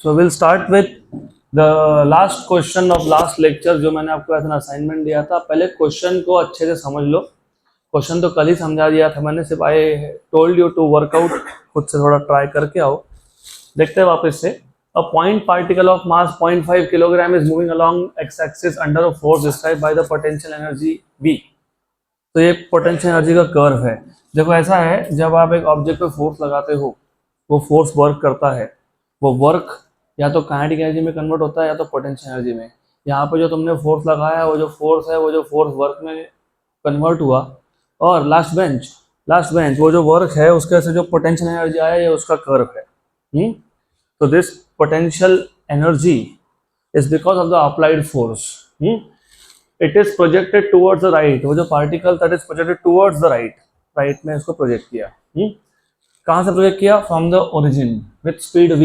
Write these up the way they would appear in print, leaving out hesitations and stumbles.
So will start with the last question of last lecture, जो मैंने आपको ऐसा असाइनमेंट दिया था। पहले क्वेश्चन को अच्छे से समझ लो। क्वेश्चन तो कल ही समझा दिया था मैंने, सिर्फ I told you to work out, खुद से थोड़ा ट्राई करके आओ। देखते हैं वापस से। A point particle of mass 0.5 kilogram is moving along x-axis under a force described by the potential energy V। तो ये पोटेंशियल एनर्जी का कर्व है। देखो ऐसा है, जब आप एक ऑब्जेक्ट पे फोर्स लगाते हो, वो फोर्स वर्क करता है। वो वर्क या तो काइनेटिक एनर्जी में कन्वर्ट होता है या तो पोटेंशियल एनर्जी में। यहाँ पे जो तुमने फोर्स लगाया, वो जो फोर्स है, वो जो फोर्स वर्क में कन्वर्ट हुआ। और लास्ट बेंच वो जो वर्क है, उसके से जो पोटेंशियल एनर्जी आया, ये उसका कर्व है। So this potential energy is because of the applied force. It is projected towards the right. वो जो particle that is projected towards the right में इसको प्रोजेक्ट किया। कहाँ से प्रोजेक्ट किया? From the origin with speed v.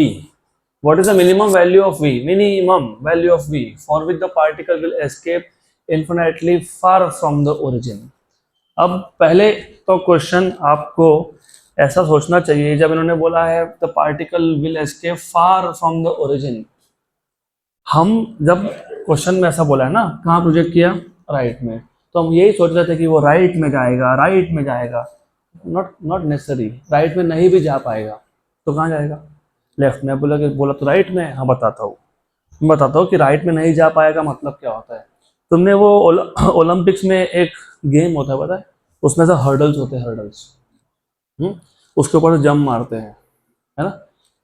What is the minimum value of v? Minimum value of v for which the particle will escape infinitely far from the origin. अब पहले तो question आपको ऐसा सोचना चाहिए, जब इन्होंने बोला है the particle will escape far from the origin. हम जब क्वेश्चन में ऐसा बोला है ना, कहाँ प्रोजेक्ट किया? राइट में। तो हम यही सोच रहे थे कि वो राइट में जाएगा। नॉट नेसेसरी, राइट में नहीं भी जा पाएगा तो कहाँ जाएगा? लेफ्ट में। बोला तो राइट में। हाँ बताता हूँ कि राइट में नहीं जा पाएगा मतलब क्या होता है। तुमने वो ओलंपिक्स में एक गेम होता है, पता है? उसमें से हर्डल्स होते हैं, हर्डल्स। उसके ऊपर जंप मारते हैं, है ना?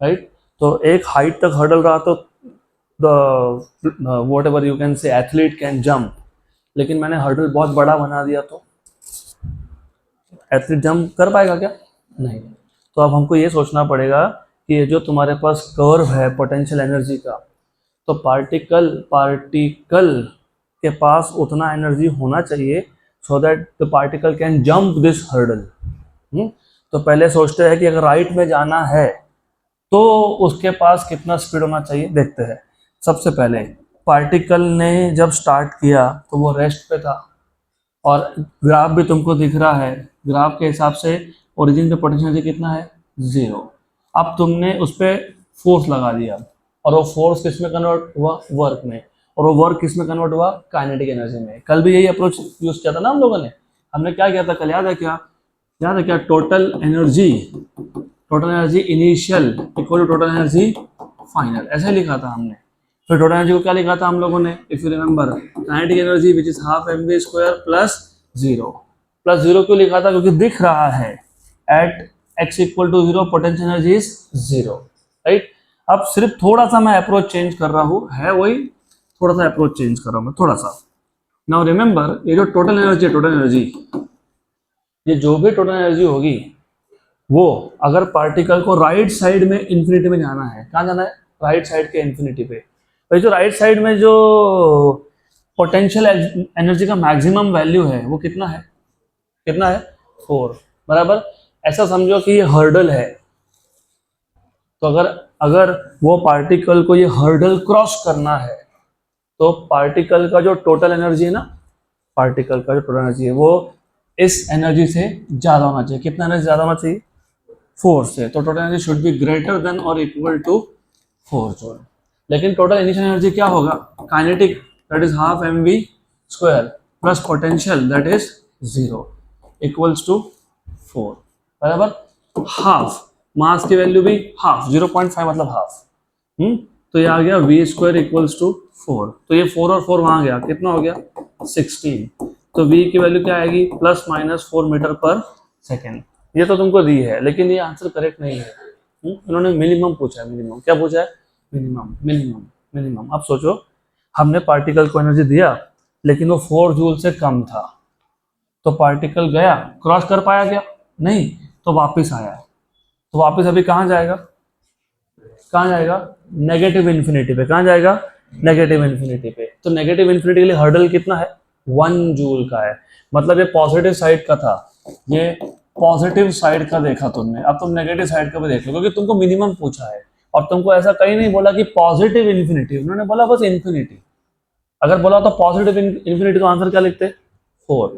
राइट। तो एक हाइट तक हर्डल रहा तो what ever you can say athlete can jump. लेकिन मैंने हर्डल बहुत बड़ा बना दिया तो एथलीट जंप कर पाएगा क्या? नहीं। तो अब हमको ये सोचना पड़ेगा कि ये जो तुम्हारे पास कर्व है पोटेंशियल एनर्जी का, तो पार्टिकल के पास उतना एनर्जी होना चाहिए so that the particle can jump this hurdle. तो पहले सोचते हैं कि अगर राइट में जाना है तो उसके पास कितना स्पीड होना चाहिए। देखते हैं। सबसे पहले पार्टिकल ने जब स्टार्ट किया तो वो रेस्ट पे था, और ग्राफ भी तुमको दिख रहा है। ग्राफ के हिसाब से ओरिजिन पे पोटेंशियल एनर्जी कितना है? 0। अब तुमने उस पर फोर्स लगा दिया, और वो फोर्स किस में कन्वर्ट हुआ? वर्क में। और वो वर्क किस में कन्वर्ट हुआ? काइनेटिक एनर्जी में। कल भी यही अप्रोच यूज किया था ना हम लोगों ने। हमने क्या किया था कल, याद है क्या? Total energy initial equal to total energy final, ऐसे लिखा था हमने। फिर टोटल एनर्जी को क्या लिखा था हम लोगों ने? If you remember, kinetic energy which is half mv² plus 0 क्यों लिखा था? क्योंकि दिख रहा है at x equal to 0 potential energy is 0, right. अब सिर्फ थोड़ा सा मैं अप्रोच चेंज कर रहा हूँ, है वही, थोड़ा सा अप्रोच चेंज कर रहा हूँ मैं, थोड़ा सा। नाउ रिमेंबर, ये जो टोटल एनर्जी ये जो भी टोटल एनर्जी होगी, वो अगर पार्टिकल को राइट साइड में इन्फिनिटी में जाना है, कहाँ जाना है? राइट साइड के इन्फिनिटी पे। तो जो राइट साइड में जो पोटेंशियल एनर्जी का मैक्सिमम वैल्यू है वो कितना है? 4 बराबर। ऐसा समझो कि ये हर्डल है। तो अगर वो पार्टिकल को ये हर्डल क्रॉस करना है, तो पार्टिकल का जो टोटल एनर्जी है ना, वो इस एनर्जी से ज्यादा होना चाहिए। कितना एनर्जी ज्यादा होना चाहिए? 4 से। तो total energy should be greater than और इक्वल टू 4 जूल। लेकिन टोटल इनिशियल एनर्जी क्या होगा? Kinetic, that is half mv² plus potential, that is 0 equals to 4 बराबर। हाफ मास की वैल्यू भी हाफ, 0.5 मतलब हाफ। तो ये आ गया v² इक्वल्स टू 4। तो ये 4 और 4 वहां गया, कितना हो गया? 16। तो v की वैल्यू क्या आएगी? +-4 मीटर पर सेकेंड। ये तो तुमको दी है, लेकिन ये आंसर करेक्ट नहीं है। उन्होंने मिनिमम पूछा है। मिनिमम क्या पूछा है? मिनिमम। अब सोचो, हमने पार्टिकल को एनर्जी दिया, लेकिन वो 4 जूल से कम था। तो पार्टिकल गया, क्रॉस कर पाया क्या? नहीं। तो वापिस आया। तो वापिस अभी कहाँ जाएगा? नेगेटिव इन्फिनिटी पे। कहाँ जाएगा? नेगेटिव इन्फिनिटी पे। तो नेगेटिव इन्फिनिटी के लिए हर्डल कितना है? 1 जूल का है। मतलब ये पॉजिटिव साइड का था, ये पॉजिटिव साइड का देखा तुमने। अब तुम नेगेटिव साइड का भी देख लो, क्योंकि तुमको मिनिमम पूछा है और तुमको ऐसा कहीं नहीं बोला कि पॉजिटिव इन्फिनिटी, उन्होंने बोला बस इन्फिनिटी। अगर बोला तो पॉजिटिव इन्फिनिटी, तो आंसर क्या लिखते? 4।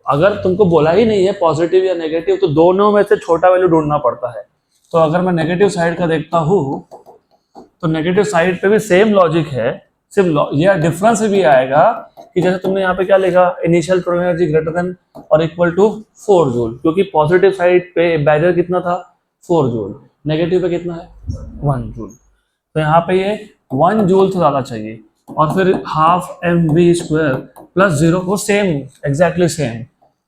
अगर तुमको बोला ही नहीं है पॉजिटिव या नेगेटिव, तो दोनों में से छोटा वैल्यू ढूंढना पड़ता है। तो अगर मैं नेगेटिव साइड का देखता हूँ तो नेगेटिव साइड पे भी सेम लॉजिक है, सिर्फ यह डिफरेंस भी आएगा कि जैसे तुमने यहाँ पे क्या लिखा, initial total energy greater than और इक्वल टू 4 जूल, क्योंकि पॉजिटिव साइड पे बैरियर कितना था 4 जूल, नेगेटिव पे कितना है 1 जूल, तो यहाँ पे ये 1 जूल से ज़्यादा चाहिए। और फिर हाफ mv² प्लस 0 वो same exactly same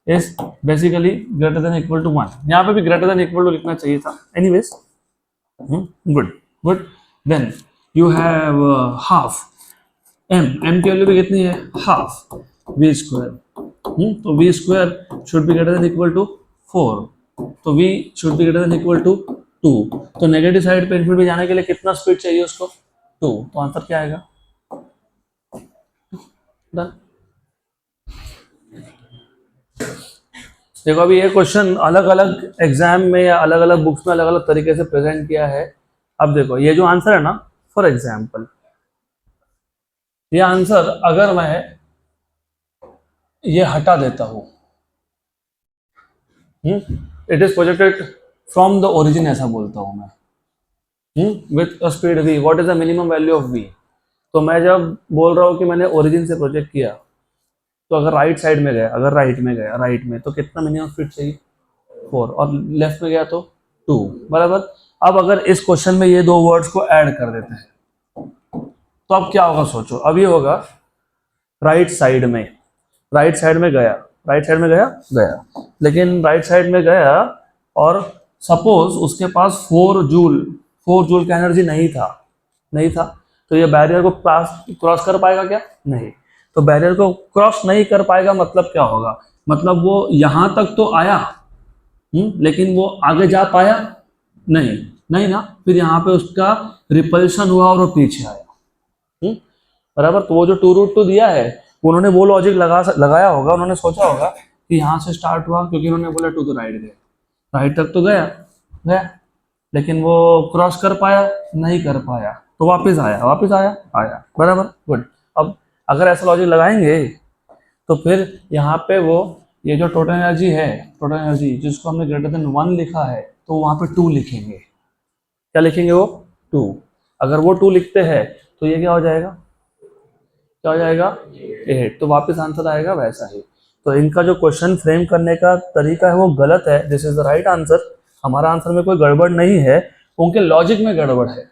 is basically greater than equal to 1, यहाँ पे भी ग्रेटर देन इक्वल टू लिखना चाहिए था। Anyways good good. Then you have half m की वैल्यू भी कितनी है हाफ v², तो v² should be greater than equal to 4, तो v should be greater than equal to 2, तो नेगेटिव साइड पे इनफिनिटी जाने के लिए कितना स्पीड चाहिए उसको 2, तो आंसर क्या आएगा डन। देखो अभी ये क्वेश्चन अलग अलग एग्जाम में या अलग अलग बुक्स में अलग अलग तरीके से प्रेजेंट किया है। अब देखो ये जो आंसर है ना, फॉर एग्जाम्पल ये आंसर अगर मैं ये हटा देता हूं, it is projected from the origin ऐसा बोलता हूं मैं, with speed v, what is the minimum value of v, तो मैं जब बोल रहा हूं कि मैंने ओरिजिन से प्रोजेक्ट किया, तो अगर राइट साइड में गया, अगर राइट में गया, राइट में तो कितना मिनिमम स्पीड चाहिए 4, और लेफ्ट में गया तो 2 बराबर। अब अगर इस क्वेश्चन में ये दो वर्ड्स को ऐड कर देते हैं तो अब क्या होगा सोचो। अब ये होगा राइट साइड में गया, राइट साइड में गया, लेकिन राइट साइड में गया और सपोज उसके पास 4 जूल का एनर्जी नहीं था, तो ये बैरियर को क्रॉस कर पाएगा क्या, नहीं, तो बैरियर को क्रॉस नहीं कर पाएगा मतलब क्या होगा, मतलब वो यहां तक तो आया, लेकिन वो आगे जा पाया नहीं ना, फिर यहाँ पे उसका रिपल्शन हुआ और वो पीछे आया, बराबर। तो वो जो 2√2 दिया है उन्होंने वो लॉजिक लगाया होगा, उन्होंने सोचा होगा कि यहाँ से स्टार्ट हुआ, क्योंकि उन्होंने बोला टू द राइट गया, राइट तक तो गया, लेकिन वो क्रॉस कर पाया नहीं कर पाया, तो वापस आया बराबर गुड। अब अगर ऐसा लॉजिक लगाएंगे तो फिर यहाँ पे वो ये जो टोटल एनर्जी जिसको हमने ग्रेटर देन 1 लिखा है, तो वहाँ पे 2 लिखेंगे, क्या लिखेंगे वो 2, अगर वो 2 लिखते हैं तो ये क्या हो जाएगा 8, तो वापस आंसर आएगा वैसा ही। तो इनका जो क्वेश्चन फ्रेम करने का तरीका है वो गलत है, this is the right answer, हमारा आंसर में कोई गड़बड़ नहीं है, उनके लॉजिक में गड़बड़ है,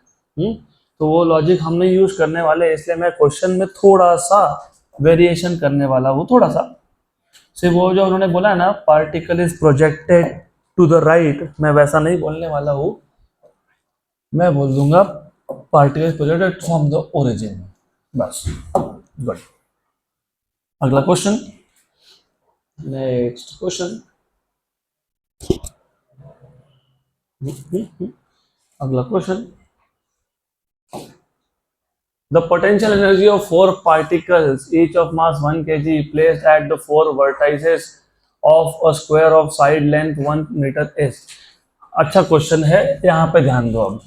तो वो लॉजिक हम नहीं यूज करने वाले, इसलिए मैं क्वेश्चन में थोड़ा सा वेरिएशन करने वाला हूँ, थोड़ा सा सिर्फ वो जो उन्होंने बोला है ना particle is projected to the right, मैं वैसा नहीं बोलने वाला हूँ, मैं बोल दूंगा particle is projected from the origin, बस गुड। अगला क्वेश्चन, नेक्स्ट क्वेश्चन, अगला question, the potential energy of 4 particles each of mass 1 kg placed at the 4 vertices of a square of side length 1 meter is। अच्छा question है, यहाँ पे ध्यान दो। अब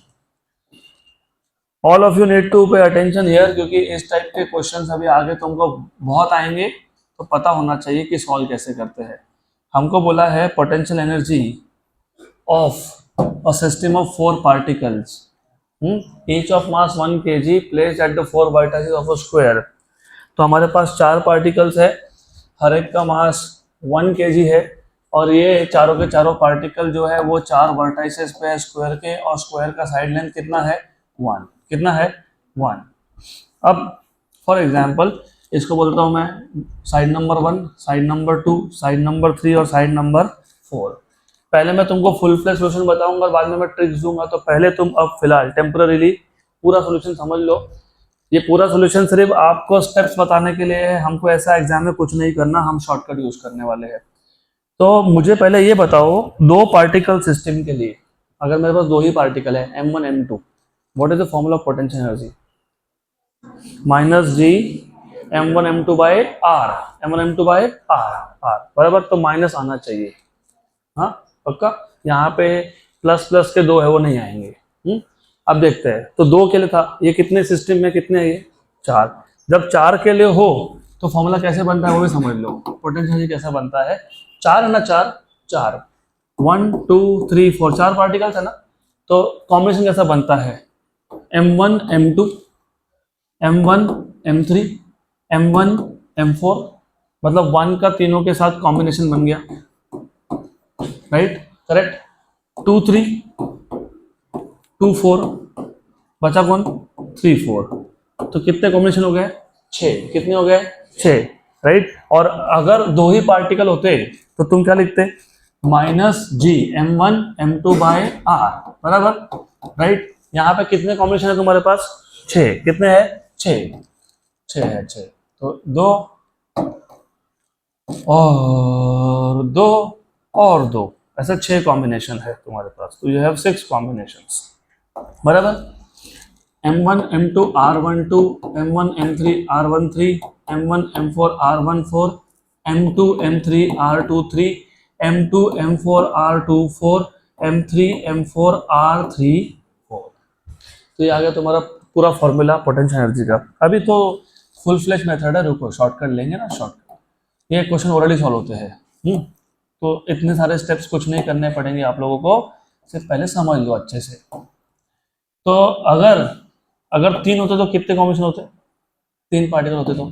all of you need to pay attention here, क्योंकि इस type के क्वेश्चंस अभी आगे तुमको बहुत आएंगे, तो पता होना चाहिए कि सॉल्व कैसे करते हैं। हमको बोला है potential energy of a system of 4 particles each of mass 1 kg placed at the 4 vertices of a square। तो हमारे पास 4 पार्टिकल्स है, हर एक का मास 1 kg है, और ये चारों के चारों पार्टिकल जो है वो 4 वर्टाइसेस पे है स्क्वायर के, और स्क्वायर का साइड लेंथ कितना है 1, कितना है 1। अब फॉर एग्जांपल इसको बोलता हूँ मैं side number 1, side number 2, side number 3 और साइड नंबर 4। पहले मैं तुमको फुल फ्लैश सोल्यूशन बताऊंगा, बाद में मैं ट्रिक्स दूंगा, तो पहले तुम अब फिलहाल टेम्पररीली पूरा सोल्यूशन समझ लो। ये पूरा सोल्यूशन सिर्फ आपको स्टेप्स बताने के लिए है, हमको ऐसा एग्जाम में कुछ नहीं करना, हम शॉर्टकट यूज करने वाले हैं। तो मुझे पहले ये बताओ, 2 पार्टिकल सिस्टम के लिए अगर मेरे पास 2 ही पार्टिकल है m1 m2, what is the formula of potential energy, -g m1 m2 by r, m1 m2 by r बराबर, तो माइनस आना चाहिए, हाँ पक्का। यहाँ पे प्लस के 2 है वो नहीं आएंगे। अब देखते हैं, तो 2 के लिए था, ये कितने सिस्टम में कितने है, ये 4। जब 4 के लिए हो तो फॉर्मूला कैसे बनता है वो भी समझ लो, पोटेंशियल कैसा बनता है, 4 है ना, 4 1 2 3 4 4 पार्टिकल्स है ना, तो कॉम्बिनेशन कैसा बनता है M1 M2 M1 M3 M1 M4, मतलब 1 का तीनों के साथ कॉम्बिनेशन बन गया, राइट, करेक्ट। 2 3 2 4, बचा कौन, 3 4, तो कितने कॉम्बिनेशन हो गए, 6, कितने हो गए, 6, राइट। और अगर दो ही पार्टिकल होते तो तुम क्या लिखते, -G M1 M2 by R, बराबर, राइट। यहाँ पे कितने कॉम्बिनेशन है तुम्हारे पास, 6, कितने हैं, 6 है, 6, तो 2 और 2 और 2, ऐसे 6 कॉम्बिनेशन है तुम्हारे पास, तो यू हैव 6 कॉम्बिनेशंस, बराबर। M1 M2 R12 M1 M3 R13 M1 M4 R14 M2 M3 R23 M2 M4 R24 M3 M4 R34, तो ये आ गया तुम्हारा पूरा फॉर्मूला पोटेंशियल एनर्जी का। अभी तो फुल फ्लैश मेथड है, रुको शॉर्टकट लेंगे ना, शॉर्टकट, ये क्वेश्चन ओरली सॉल्व होते हैं, तो इतने सारे स्टेप्स कुछ नहीं करने पड़ेंगे आप लोगों को, सिर्फ पहले समझ लो अच्छे से। तो अगर 3 होते तो कितने कॉम्बिनेशन होते, 3 पार्टिकल होते तो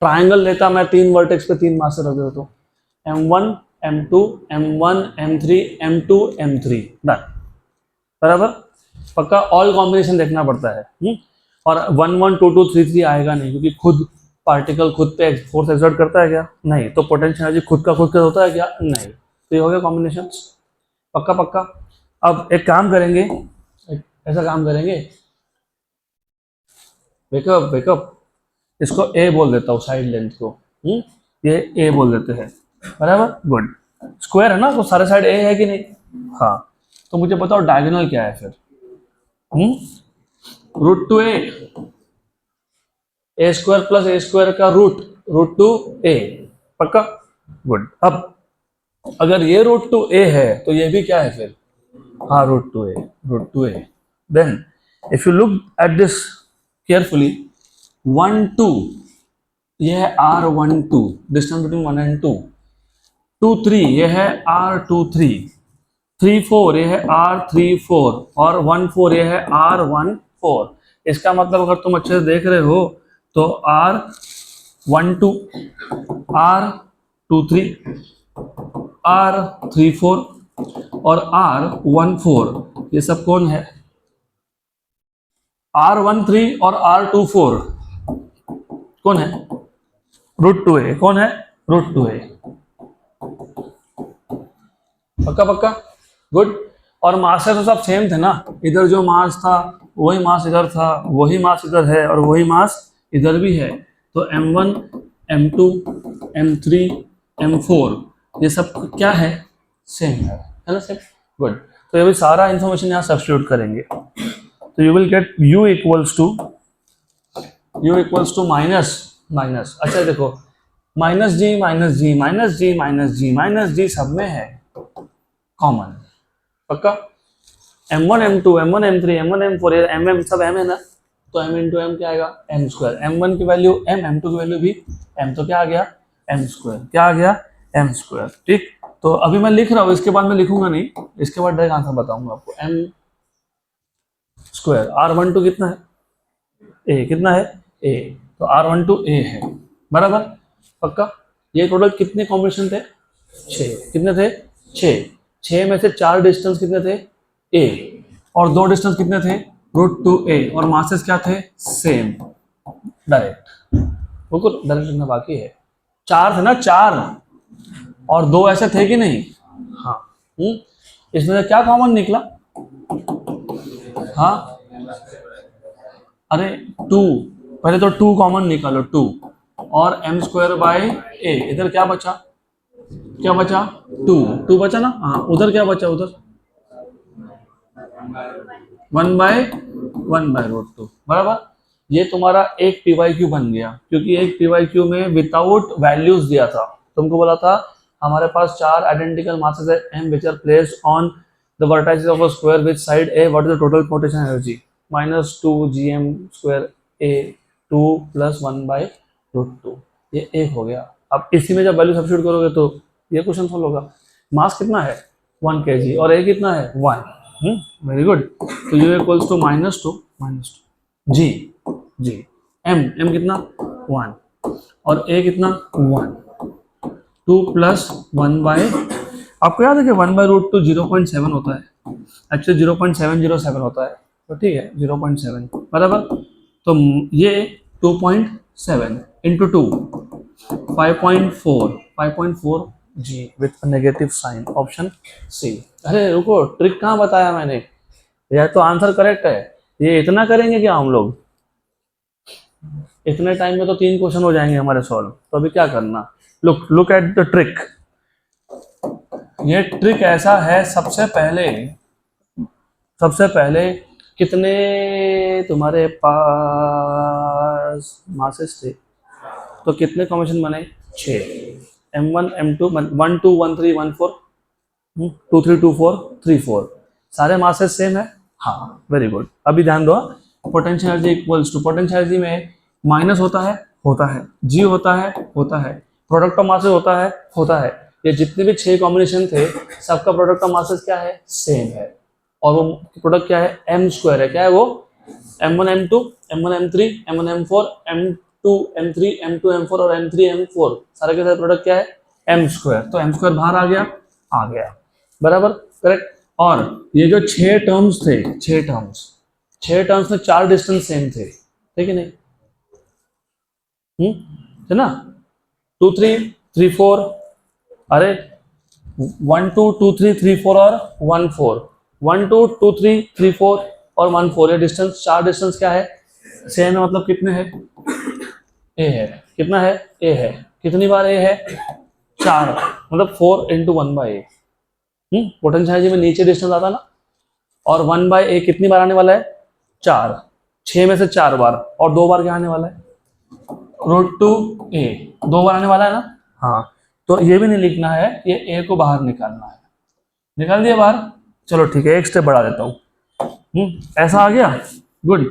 ट्राइंगल लेता मैं, 3 वर्टेक्स पे 3 मास रख देता, M1 M2 M1 M3 M2 M3, done, बराबर। पक्का ऑल कॉम्बिनेशन देखना पड़ता है, और 1 1 2 2 3 3 आएगा नहीं, क्योंकि खुद पार्टिकल खुद पे फोर्स एक्सर्ट करता है क्या, नहीं, तो पोटेंशियल एनर्जी खुद का होता है क्या, नहीं, तो ये हो गया कॉम्बिनेशन, पक्का पक्का। अब एक काम करेंगे, ऐसा काम करेंगे, वेकअप, इसको ए बोल देता हूँ, साइड लेंथ को, ये ए बोल देते हैं, बराबर, गुड। स्क्वायर है ना, तो सारे साइड ए है कि नहीं, हाँ, तो मुझे बताओ डायगोनल क्या है फिर, रूट टू ए स्क्वायर प्लस ए स्क्वायर का रूट टू ए, पक्का, गुड। अब अगर ये रूट टू ए है तो ये भी क्या है फिर, हाँ, root two A, then if you look at this carefully, 1 2, ये है R12, डिस्टेंस बिटवीन 1 and 2, 2 3, ये है R23, 3 4, ये है R34, और 1 4, ये है R14। इसका मतलब अगर तुम अच्छे से देख रहे हो तो R12 R23 R34 और R14, ये सब कौन है, R13 और R24 कौन है, रूट टू ए, कौन है, रूट टू ए, पक्का पक्का, गुड। और मास तो सब सेम थे ना, इधर जो मास था वही मास इधर था, वही मास इधर है, और वही मास इधर भी है, तो M1 M2 M3 M4 ये सब क्या है, सेम है ना, सेम, गुड। तो ये भी सारा इंफॉर्मेशन यहाँ सब्स्टिट्यूट करेंगे, तो you will get U equals to minus, अच्छा देखो, -G सब में है कॉमन, पक्का। M1 M2 M1 M3 M1 M4, MM सब M है ना, तो M इंटू M क्या आएगा, M स्क्वायर, M1 की वैल्यू M, M2 की वैल्यू भी M, तो क्या आ गया, M स्क्वायर, क्या आ गया, M स्क्वायर, ठीक। तो अभी मैं लिख रहा हूँ, इसके बाद मैं लिखूंगा नहीं, इसके बाद डायरेक्ट आंसर बताऊंगा आपको, M स्क्वायर, R12 कितना है, A कितना है, A, तो R12 A है, बराबर, पक्का। ये टोटल कितने कॉम्बिनेशन थे, 6, कितने थे, 6 में से 4 डिस्टेंस कितने थे, A, और 2 डिस्टेंस कितने थे, रूट टू ए, और मासेस क्या थे, सेम, डायरेक्ट, बिल्कुल डायरेक्ट लिखना बाकी है, 4 थे ना, 4 और 2 ऐसे थे कि नहीं, हाँ, इसमें से क्या कॉमन निकला, हाँ, अरे 2, पहले तो 2 कॉमन निकालो, 2 और M स्क्वायर बाय ए, इधर क्या बचा, 2 बचा ना, हाँ, उधर क्या बचा, उधर 1 बाय रूट 2, बराबर। ये तुम्हारा एक PYQ बन गया, क्योंकि एक PYQ में विदाउट वैल्यूज दिया था, तुमको बोला था हमारे पास 4 आइडेंटिकल मासेस है M which are placed on the vertices of a square with side A, what is the total potential energy, -2 GM square A 2 + 1 by root 2, ये एक हो गया। अब इसी में जब वैल्यू सब्स्टिट्यूट करोगे तो ये क्वेश्चन सॉल्व होगा। मास कितना है 1 kg और A कितना है 1, वेरी गुड। तो U equals to -2 -2 G G. m कितना 1 और a कितना 1, 2 प्लस 1/, आपको याद है कि 1/√2 0.7 होता है, एक्चुअली 0.707 होता है, तो ठीक है 0.7 बराबर। तो ये 2.7 into 2 5.4 G with negative sign, option C. अरे रुको, ट्रिक कहाँ बताया मैंने, यह तो आंसर करेक्ट है। ये इतना करेंगे क्या हम लोग, इतने टाइम में तो 3 क्वेश्चन हो जाएंगे हमारे सॉल्व। तो अभी क्या करना, लुक एट द ट्रिक। ये ट्रिक ऐसा है, सबसे पहले कितने तुम्हारे पास मासेस थे, तो कितने कॉम्बिनेशन बने 6, m1 m2 1 2 1 3 1 4 2 3 2 4 3 4, सारे मासेस सेम है। हाँ वेरी गुड। अभी ध्यान दो, potential energy equals to, potential energy में माइनस होता है जी होता है प्रोडक्ट ऑफ मासेस होता है। ये जितने भी 6 कॉम्बिनेशन थे सबका प्रोडक्ट ऑफ मासेस क्या है, सेम है, और वो प्रोडक्ट क्या है, m² है। क्या है वो, m1 m2 m1 m3 m1 m4 m2 m3 m2 m4 और m3 m4, सारे के सारे प्रोडक्ट क्या है, m²। तो m² बाहर आ गया बराबर, करेक्ट। और ये जो 6 टर्म्स थे, 6 टर्म्स में 4 डिस्टेंस सेम थे, ठीक है नहीं, है ना, 2 3 3 4, अरे 1 2 2 3 3 4 और 1 4, 1 2 2 3 3 4 और 1 4, ये डिस्टेंस 4 डिस्टेंस क्या है, सेम है। मतलब कितने हैं, ए है, कितना है, ए है, कितनी बार ए है, 4, मतलब 4 इंटू 1/a। पोटेंशियल एनर्जी में नीचे डिस्टेंस आता ना, और 1/a कितनी बार आने वाला है, 4, 6 में से 4 बार, और 2 बार क्या आने वाला है, √2a, 2 बार आने वाला है ना। हाँ, तो ये भी नहीं लिखना है, ये a को बाहर निकालना है, निकाल दिया बाहर। चलो ठीक है, एक स्टेप बढ़ा देता हूँ, ऐसा आ गया, गुड।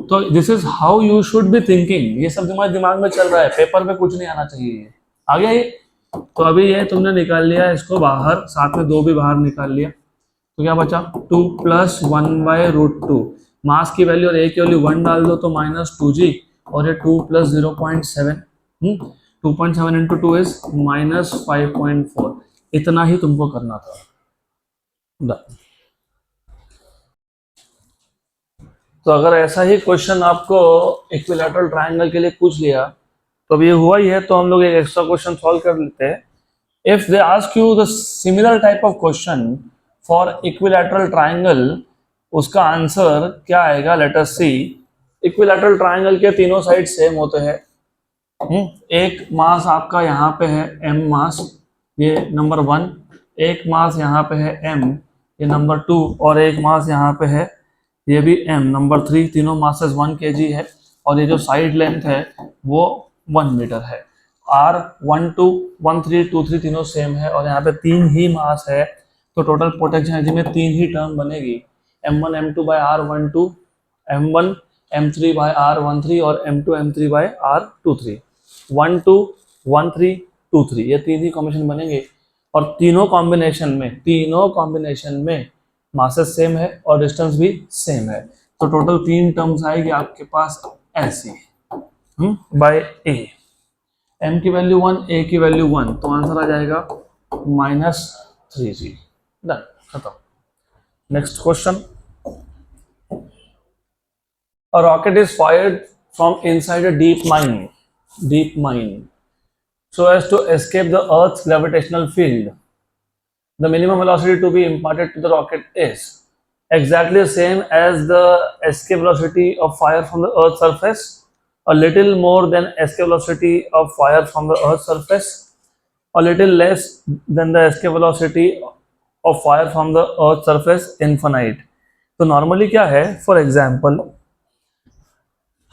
तो this is how you should be thinking, ये सब तुम्हारे दिमाग में चल रहा है, पेपर पे कुछ नहीं आना चाहिए, आ गया ये। तो अभी ये तुमने निकाल लिया इसको बाहर, साथ में 2 भी बाहर निकाल लिया, तो क्या बचा 2 प्लस 1/√2, मास की वैल्यू और ए की वैल्यू 1 डाल दो तो -2g, और ये 2 प्लस 0.7, 2.7 इंटू 2 इज -5.4। इतना ही तुमको करना था। तो अगर ऐसा ही क्वेश्चन आपको इक्विलैटरल ट्रायंगल के लिए पूछ लिया, तो अब ये हुआ ही है, तो हम लोग एक एक्स्ट्रा क्वेश्चन सॉल्व कर लेते हैं। If they ask you the similar type of question for equilateral triangle, उसका आंसर क्या आएगा, लेट अस सी। इक्विलैटरल ट्रायंगल के तीनों साइड सेम होते हैं। एक मास आपका यहाँ पे है m मास, ये नंबर 1, एक मास यहाँ पे है m, ये नंबर 2, और एक मास यहाँ पे है, ये भी m नंबर 3, तीनों मासेस 1 kg है, और ये जो साइड लेंथ है वो 1 मीटर है। r 1 2 1 3 2 3 तीनों सेम है, और यहाँ पे 3 ही मास है, तो टोटल पोटेंशियल एनर्जी में 3 ही टर्म बनेगी, m1 m2 by r12, m1 m3 by r13 और m2 m3 by r23, 1 2 1 3 2 3, ये 3 ही कॉम्बिनेशन बनेंगे। और तीनों कॉम्बिनेशन में मासेस सेम है और डिस्टेंस भी सेम है, तो टोटल 3 टर्म्स आएगी आपके पास ऐसे, बाय ए, m की वैल्यू 1, a की वैल्यू 1, तो आंसर आ जाएगा -3g। डन, खत्म। Next question. A rocket is fired from inside a deep mine so as to escape the Earth's gravitational field. The minimum velocity to be imparted to the rocket is exactly the same as the escape velocity of fire from the Earth's surface, a little more than escape velocity of fire from the Earth's surface, a little less than the escape velocity of fire from the Earth's surface, infinite. तो normally क्या है, for example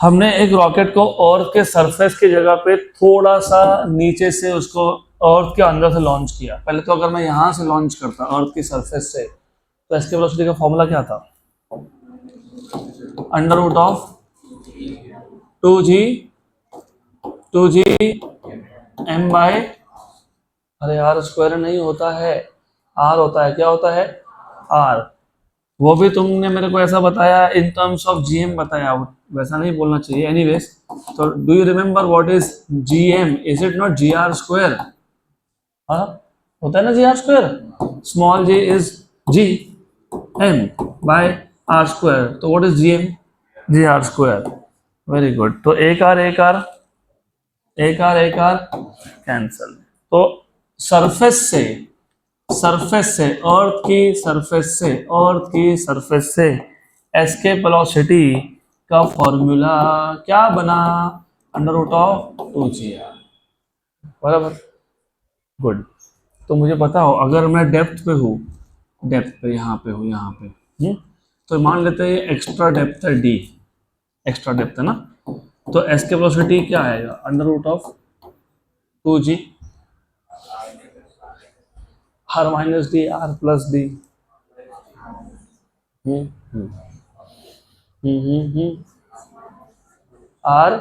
हमने एक rocket को अर्थ के surface की जगह पे थोड़ा सा नीचे से उसको अर्थ के अंदर से लॉन्च किया। पहले तो अगर मैं यहां से लॉन्च करता अर्थ की सरफेस से, तो इसके वेलोसिटी का फॉर्मूला क्या था, √2g m बाय, अरे यार स्क्वायर नहीं होता है, r होता है, क्या होता है r, वो भी तुमने मेरे को ऐसा बताया इन टर्म्स ऑफ जीएम बताया, वैसा नहीं बोलना चाहिए। एनीवेज, तो do you remember what is GM? Is it not G R square? हाँ, होता है ना G R square. Small G is G M by R square, तो what is GM? G R square. Very good. तो एक R cancel. तो surface से अर्थ से एस्केप वेलोसिटी का फॉर्मूला क्या बना? Under root of 2g r। बराबर, गुड। तो मुझे बताओ, अगर मैं डेप्थ पे यहाँ पे तो मान लेते हैं एक्स्ट्रा डेप्थ है d, एक्स्ट्रा डेप्थ है ना, तो एस्केप वेलोसिटी क्या आएगा? Under root of 2g r minus D r plus D. r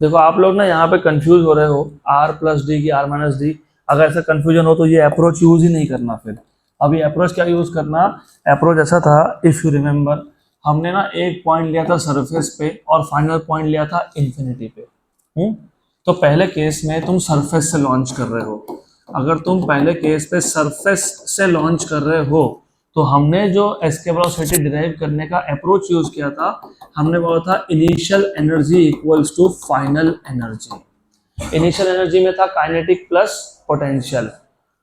देखो आप लोग ना यहाँ पे कंफ्यूज हो रहे हो, r प्लस डी की r माइनस डी। अगर ऐसा कंफ्यूजन हो तो ये अप्रोच यूज ही नहीं करना। फिर अभी अप्रोच क्या यूज करना? अप्रोच ऐसा था, इफ यू रिमेम्बर, हमने ना एक पॉइंट लिया था सरफेस पे और फाइनल पॉइंट लिया था इंफिनिटी पे। तो पहले केस में तुम सरफेस से लॉन्च कर रहे हो। अगर तुम पहले केस पे सरफेस से लॉन्च कर रहे हो तो हमने जो एस्केप वेलोसिटी डिराइव करने का अप्रोच यूज किया था, हमने बोला था initial energy equals to final energy. Initial energy में था काइनेटिक प्लस पोटेंशियल,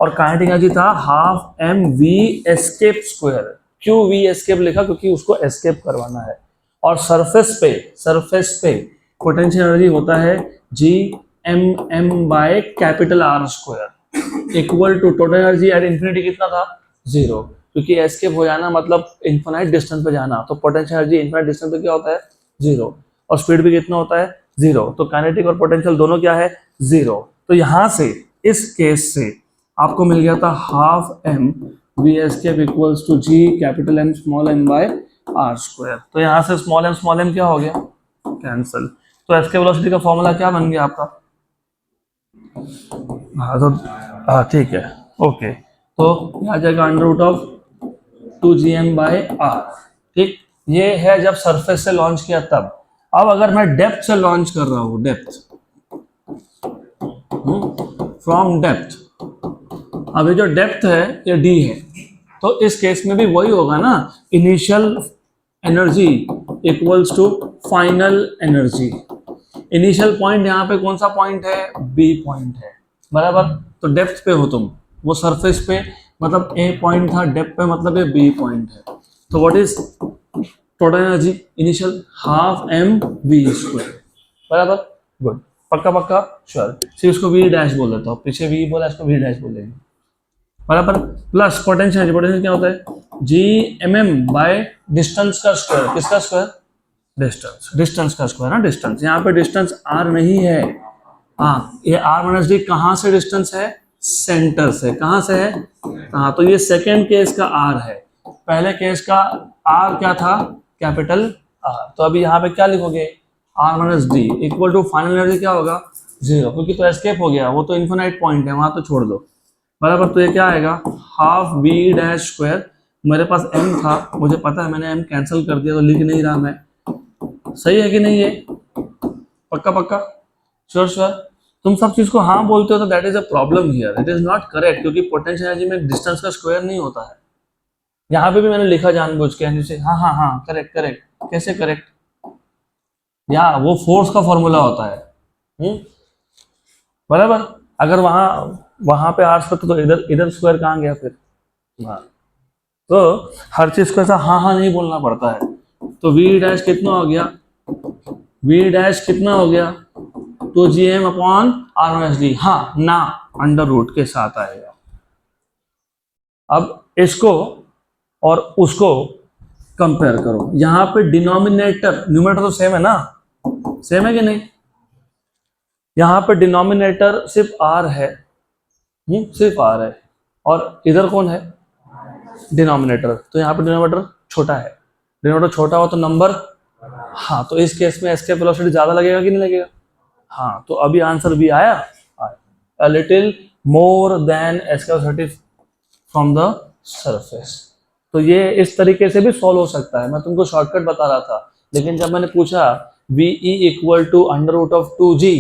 और काइनेटिक एनर्जी था half M V escape square. क्यों वी एस्केप लिखा? क्योंकि उसको एस्केप करवाना है। और सरफेस पे पोटेंशियल एनर्जी होता है G M M by capital R square equal to total energy at infinity कितना था? 0, क्योंकि एस्केप हो जाना मतलब इन्फिनाइट डिस्टेंस पे जाना, तो पोटेंशियल एनर्जी इन्फिनाइट डिस्टेंस पे क्या होता है? 0। और स्पीड भी कितना होता है? 0। तो काइनेटिक और पोटेंशियल दोनों क्या है? 0। तो यहाँ से इस केस से आपको मिल गया था half M V escape equals to G capital M small M by R square. तो यहाँ से स्मॉल एम क्या हो गया? कैंसल। तो एस्केप वेलोसिटी का फॉर्मूला क्या बन गया आपका? हाँ तो हाँ ठीक है, ओके। तो आ जाएगा under root of 2gm by R. ठीक, ये है जब सरफेस से लॉन्च किया तब। अब अगर मैं डेप्थ से लॉन्च कर रहा हूं, डेप्थ फ्रॉम डेप्थ, अब ये जो डेप्थ है ये d है, तो इस केस में भी वही होगा ना, initial energy equals to final energy. Initial point यहाँ पे कौन सा पॉइंट है? बी पॉइंट है, बराबर। तो डेप्थ पे हो तुम, वो सरफेस पे मतलब ए पॉइंट था, डेप्थ पे मतलब ये बी पॉइंट है। तो what is total energy initial? Half M V square, बराबर, गुड। पक्का श्योर। सिर्फ इसको वी डैश बोल देता हूँ, पीछे वी बोला, इसको वी डैश बोल देंगे, बराबर। प्लस पोटेंशियल, पोटेंशियल क्या होता है? G M M by distance का स्क्वायर। किसका स्क्वायर? डिस्टेंस का स्क्वायर ना, डिस्टेंस। यहाँ पे डिस्टेंस आर नहीं है, हाँ, ये आर माइनस डी कहाँ से डिस्टेंस है? सेंटर से। कहाँ से है? हाँ, तो ये सेकेंड केस का आर है। पहले केस का आर क्या था? Capital R. तो अभी यहाँ पे क्या लिखोगे? R minus D equal to final energy क्या होगा? 0, क्योंकि तो एस्केप हो गया, वो तो इन्फिनाइट पॉइंट है, वहां तो छोड़ दो, बराबर। तो ये क्या आएगा? Half V dash square. मेरे पास m था, मुझे पता है, मैंने m कैंसिल कर दिया, तो लिख नहीं रहा मैं। सही है कि नहीं है? पक्का श्योर। तुम सब चीज को हाँ बोलते हो तो that is a problem here, it is not correct, क्योंकि पोटेंशियल एनर्जी में डिस्टेंस का स्क्वायर नहीं होता है। यहाँ पे भी मैंने लिखा जानबूझ के, हाँ करेक्ट। कैसे करेक्ट? या वो फोर्स का फॉर्मूला होता है, बराबर। अगर वहां पे आर स्क्वायर, तो इधर स्क्वायर कहाँ गया फिर? हाँ, तो हर चीज को ऐसा हाँ नहीं बोलना पड़ता है। तो वी डैश कितना हो गया? वी डैश कितना हो गया? 2gm upon are minus D, हाँ ना, अंडर रूट के साथ आएगा। अब इसको और उसको कंपेयर करो। यहाँ पे डिनोमिनेटर न्यूमरेटर तो सेम है ना? सेम है कि नहीं? यहाँ पे डिनोमिनेटर सिर्फ आर है, सिर्फ आर है, और इधर कौन है? डिनोमिनेटर। तो यहाँ पे डिनोमिनेटर छोटा है, डिनोमिनेटर छोटा हो तो नंबर, हाँ, तो इस केस में एस्केप वेलोसिटी ज्यादा लगेगा कि नहीं लगेगा? हाँ, तो अभी आंसर भी आया। a little more than s का वेलोसिटी फ्रॉम द सरफेस। तो ये इस तरीके से भी सॉल्व हो सकता है, मैं तुमको शॉर्टकट बता रहा था, लेकिन जब मैंने पूछा VE equal to under root of 2G,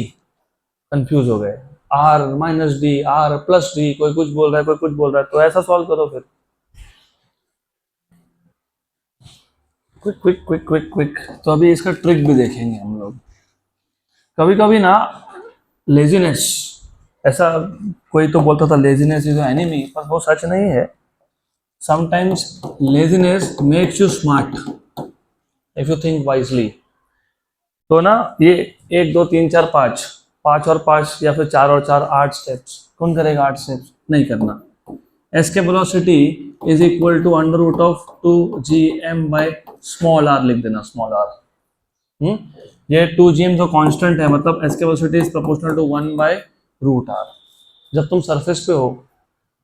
confuse हो गए, R minus D, R plus D, कोई कुछ बोल रहा है, कोई कुछ बोल रहा है, तो ऐसा सॉल्व करो फिर। Quick quick quick quick quick. तो अभी इसका ट्रिक भी देखेंगे हम लोग। कभी कभी ना लेजीनेस, ऐसा कोई तो बोलता था लेजीनेस इज एनिमी, पर वो सच नहीं है। Sometimes laziness makes you smart if you think wisely. तो ना ये 1 2 3 4 5, 5 और 5 या फिर 4 और 4 8 स्टेप्स, कौन करेगा 8 स्टेप्स? नहीं करना। Escape velocity is equal to under root of 2gm by small r लिख देना, स्मॉल r। ये 2gm तो कांस्टेंट है, मतलब escape velocity is proportional to 1 by root r। जब तुम सरफेस पे हो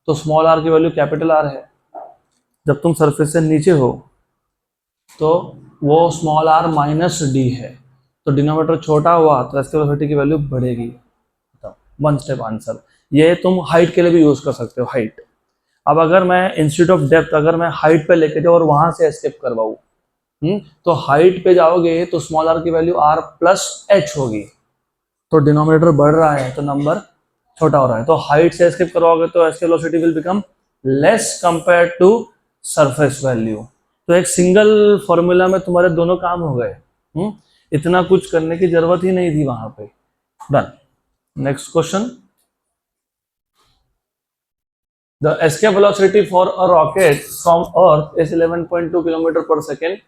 तो स्मॉल r की वैल्यू कैपिटल R है, जब तुम सरफेस से नीचे हो तो वो स्मॉल r माइनस डी है, तो डिनोमिनेटर छोटा हुआ तो एस के वेलोसिटी की वैल्यू बढ़ेगी। One step answer. ये तुम हाइट के लिए भी यूज कर सकते हो, हाइट। अब अगर मैं इंस्टीट्यूट ऑफ डेप्थ अगर मैं हाइट पे लेके जाऊँ और वहां से एस्केप करवाऊँ, तो हाइट पे जाओगे तो स्मॉल r की वैल्यू r प्लस h होगी, तो डिनोमिनेटर बढ़ रहा है तो नंबर छोटा हो रहा है, तो हाइट से एस्केप करवाओगे तो escape velocity will become less compare to surface value. तो एक सिंगल फॉर्मूला में तुम्हारे दोनों काम हो गए। इतना कुछ करने की जरूरत ही नहीं थी वहां पे। Done. Next question. The escape velocity for a rocket from Earth is 11.2 km per second.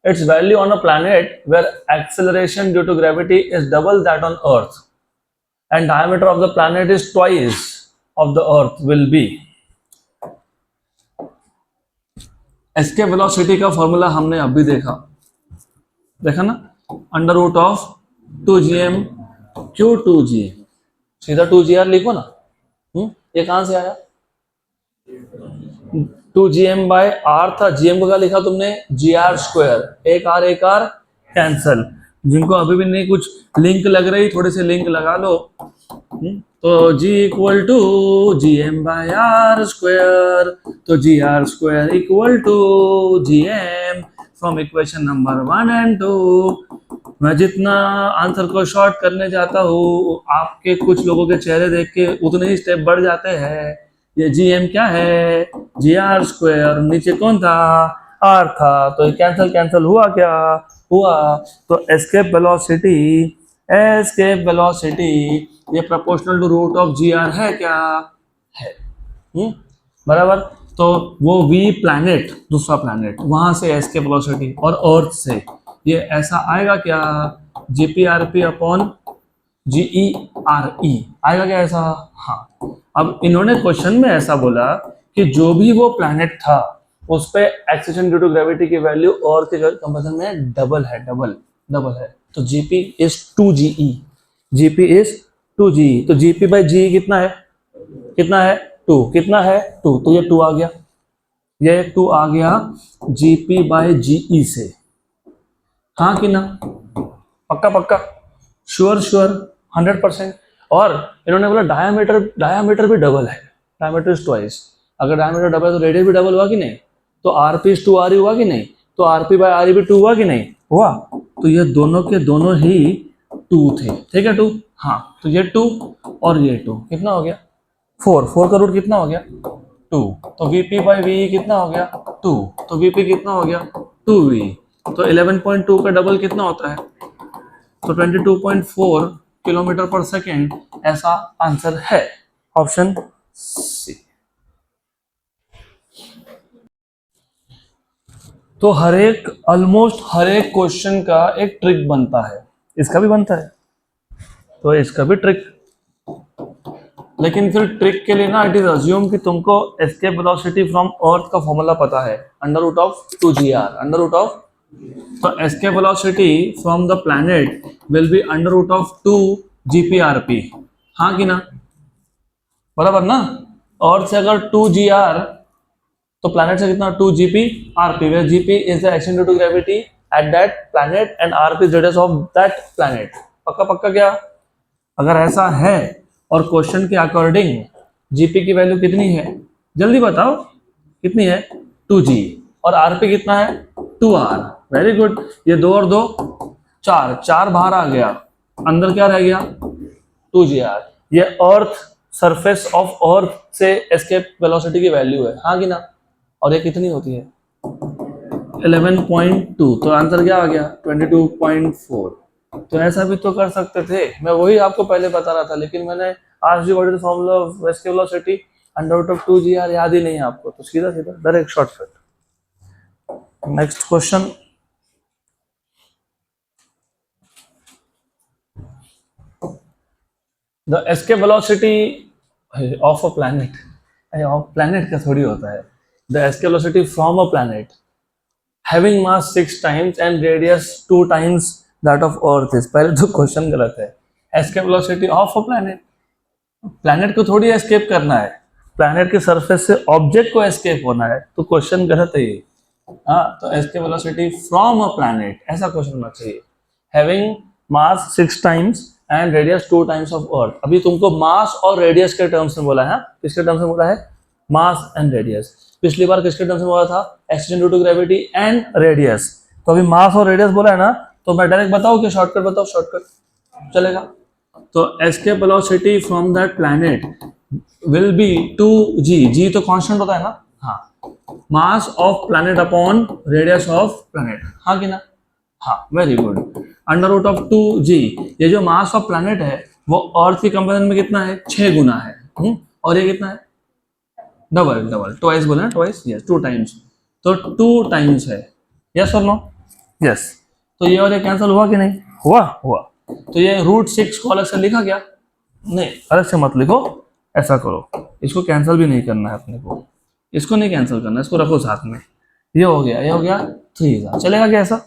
Its value on a planet where acceleration due to gravity is double that on Earth and diameter of the planet is twice of the Earth will be. escape velocity का formula हमने अभी देखा ना, under root of 2gm q 2g, सीधा 2gr लिखो ना। ये कहां से आया? 2gm बाय r था, gm को क्या लिखा तुमने? gr स्क्वायर, एक r कैंसल। जिनको अभी भी नहीं कुछ लिंक लग रही, थोड़े से लिंक लगा लो। तो g equal to gm by r square, तो gr square equal to gm from equation number 1 and 2। मैं जितना आंसर को शॉर्ट करने जाता हूँ, आपके कुछ लोगों के चेहरे देख के उतने ही स्टेप बढ़ जाते हैं। ये gm क्या है? gr स्क्वायर, नीचे कौन था? r था, तो कैंसल हुआ क्या? हुआ। तो एस्केप वेलोसिटी ये proportional to root of gr है क्या? है। बराबर। तो वो v प्लैनेट, दूसरा प्लैनेट, वहां से एस्केप वेलोसिटी, और अर्थ से ये ऐसा आएगा क्या? gprp अपॉन GERE आएगा क्या ऐसा? हाँ। अब इन्होंने क्वेश्चन में ऐसा बोला कि जो भी वो प्लैनेट था उस पे एक्सेलरेशन ड्यू टू ग्रेविटी की वैल्यू अर्थ के कंपैरिजन में डबल है, डबल है। तो GP is 2GE, GP is 2GE। तो GP बाई GE कितना है? 2। कितना है? 2। तो ये 2 आ गया, ये 2 आ गया GP बाई GE से। हाँ कि ना? पक्का श्योर 100%। और इन्होंने बोला डायमीटर भी डबल है, डायमीटर इज ट्वाइस। अगर डायमीटर डबल है तो रेडियस भी डबल हुआ कि नहीं? तो RP इज 2RE हुआ कि नहीं? तो RP बाय RE भी 2 हुआ कि नहीं? हुआ। तो ये दोनों के दोनों ही 2 थे, ठीक है 2। हाँ, तो ये 2 और ये 2 कितना हो गया? 4 का रूट कितना हो गया? 2। तो VP बाई VE कितना हो गया? 2। तो VP कितना हो गया? 2VE। तो 11.2 का डबल कितना होता है? तो 22.4 किलोमीटर पर सेकेंड ऐसा आंसर है, ऑप्शन सी। तो ऑलमोस्ट हर एक क्वेश्चन का एक ट्रिक बनता है, इसका भी बनता है, तो इसका भी ट्रिक। लेकिन फिर ट्रिक के लिए ना इट इज अज्यूम कि तुमको एस्केप वेलोसिटी फ्रॉम अर्थ का फॉर्मूला पता है, under root of 2gr, under root of. तो escape velocity from the planet will be under root of 2 GPRP। हाँ कि ना? बराबर ना? और से अगर 2gr तो planet से कितना? 2GPRP, where GP is the action due to gravity at that planet and RP is radius of that planet। पक्का क्या? अगर ऐसा है और क्वेश्चन के अकॉर्डिंग जीपी की वैल्यू कितनी है, जल्दी बताओ कितनी है, 2g, और आरपी कितना है, 2r। वेरी गुड, ये 2 और 2 4, 4 बाहर आ गया, अंदर क्या रह गया, 2gr। ये अर्थ सरफेस ऑफ अर्थ से एस्केप वेलोसिटी की वैल्यू है, हाँ कि ना, और ये कितनी होती है 11.2, तो आंसर क्या आ गया 22.4। तो ऐसा भी तो कर सकते थे, मैं वही आपको पहले बता रहा था, लेकिन मैंने आज what is the formula of escape velocity under root of 2gr याद ही नहीं है आपको, तो सीधा सीधा direct shortcut. Next question, the escape velocity of a planet, of planet का थोड़ी होता है, the escape velocity from a planet having mass 6 times and radius 2 times that of earth is, पहले तो क्वेश्चन गलत है, escape velocity of a planet, planet को थोड़ी एस्केप करना है, प्लैनेट के सरफेस से ऑब्जेक्ट को एस्केप होना है, तो क्वेश्चन गलत है ये। हाँ, तो escape velocity from a planet ऐसा क्वेश्चन होना चाहिए, having mass 6 times and radius 2 times of earth. अभी तुमको मास और रेडियस के टर्म्स में बोला है, किसके टर्म्स में बोला है, मास एंड रेडियस। पिछली बार किसके टर्म्स में बोला था, extension due to gravity and radius, तो अभी मास और रेडियस बोला है ना, तो मैं डायरेक्ट बताऊं कि शॉर्टकट बताओ, शॉर्टकट चलेगा। तो escape velocity from that planet will be 2g, g तो कांस्टेंट होता है ना, हाँ, mass of planet upon radius of planet, हाँ कि ना, हाँ, very good, under root of 2g। ये जो मास ऑफ प्लैनेट है वो अर्थ की कंपेरिजन में कितना है, 6 गुना है, और ये कितना है, डबल, डबल ट्वाइस बोले ना, ट्वाइस, यस 2 times, तो 2 times है, यस और नो, यस। तो ये और ये कैंसिल हुआ कि नहीं हुआ, हुआ। तो ये √6 को अलग से लिखा गया, नहीं अलग से मत लिखो, ऐसा करो, इसको कैंसिल भी नहीं करना है अपने को, इसको नहीं कैंसिल करना, इसको रखो साथ में, ये हो गया, ये हो गया 3, चलेगा क्या ऐसा।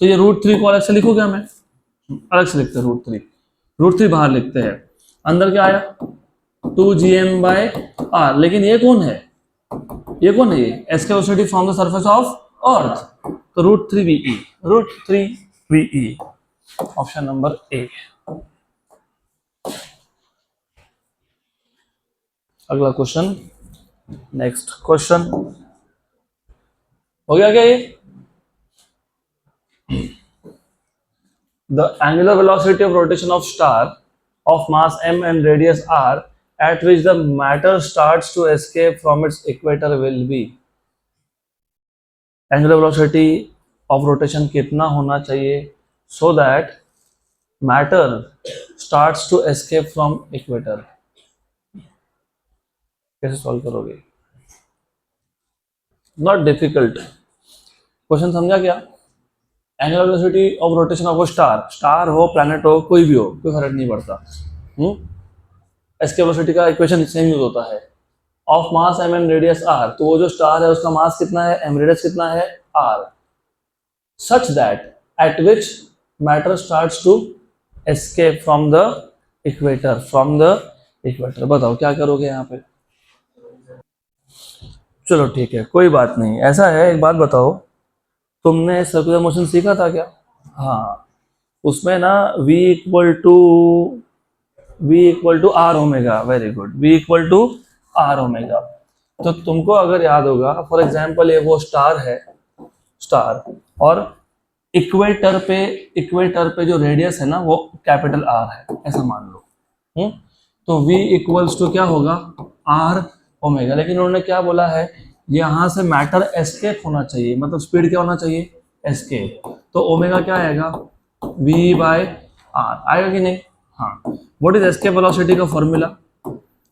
तो ये √3 को अलग से लिखो क्या, मैं अलग से लिखते हैं √3 बाहर लिखते हैं, अंदर क्या आया 2gm/r, लेकिन ये कौन है, ये कौन है, ये escape velocity from the surface of earth, तो √3ve, ऑप्शन नंबर ए। अगला क्वेश्चन, नेक्स्ट क्वेश्चन, हो गया क्या ये, the angular velocity of rotation of star of mass m and radius r at which the matter starts to escape from its equator will be, angular velocity of rotation कितना होना चाहिए so that matter starts to escape from equator, कैसे solve करोगे, not difficult, question समझा क्या, angular velocity of rotation of star, star हो planet हो कोई भी हो, कोई फर्क नहीं पड़ता, एस्केप वेलोसिटी का इक्वेशन सेम यूज होता है, of mass m and radius r, तो वो जो स्टार है उसका मास कितना है m, रेडियस कितना है r, such that at which matter starts to escape from the equator, from the equator. बताओ क्या करोगे यहाँ पे, चलो ठीक है कोई बात नहीं, ऐसा है, एक बात बताओ, तुमने सर्कुलर मोशन सीखा था क्या, हाँ, उसमें ना v equal to R omega, very good, v equal to R omega. तो तुमको अगर याद होगा, फॉर एग्जांपल ये वो स्टार है, स्टार, और इक्वेटर पे जो रेडियस है ना वो कैपिटल आर है, ऐसा मान लो, तो v इक्वल्स टू क्या होगा आर ओमेगा, लेकिन उन्होंने क्या बोला है, यहाँ से मैटर एस्केप होना चाहिए, मतलब स्पीड क्या होना चाहिए, एस्केप, तो ओमेगा क्या आएगा v/r आएगा कि नहीं, हाँ। व्हाट इज एस्केप वेलोसिटी का formula,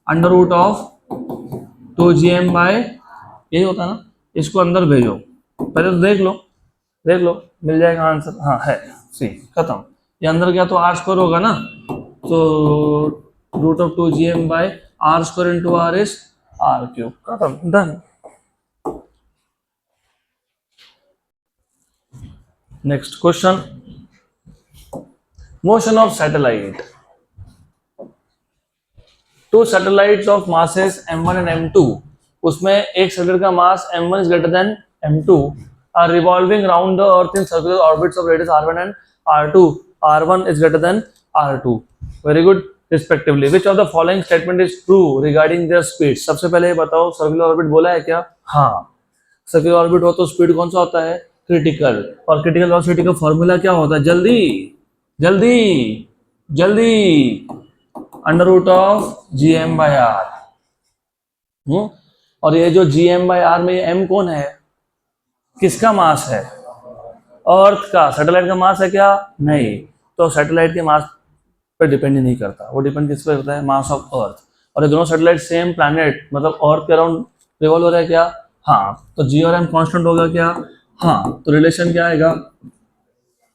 under root of 2gm by, यही होता है ना, इसको अंदर भेजो, पहले तो देख लो मिल जाएगा आंसर, हाँ है, सी खत्म, ये अंदर गया तो आर स्क्वायर होगा ना, तो root of 2gm by R square into R is R cube, खत्म, done. Next question, motion of satellite, two satellites of masses m1 and m2, उसमें एक सैटेलाइट का mass m1 is greater than m2 are revolving round the earth in circular orbits of radius r1 and r2, r1 is greater than r2, very good, respectively. Which of the following statement is true regarding their speed? सबसे पहले ये बताओ, circular orbit बोला है क्या? हाँ, circular orbit हो तो स्पीड कौन सा होता है? क्रिटिकल। और क्रिटिकल वेलोसिटी का फॉर्मूला क्या होता है? जल्दी जल्दी जल्दी, under root of G M by R. और ये जो जी एम बाय आर में एम कौन है? किसका मास है? अर्थ का। सैटेलाइट का मास है क्या? नहीं। तो सैटेलाइट के मास पर डिपेंड ही नहीं करता, वो डिपेंड किस पे करता है? Mass of earth. और ये दोनों सैटेलाइट सेम प्लैनेट मतलब अर्थ के अराउंड रिवॉल्व हो रहा है क्या? हाँ। तो जी और एम कांस्टेंट होगा क्या? हाँ। तो रिलेशन क्या आएगा?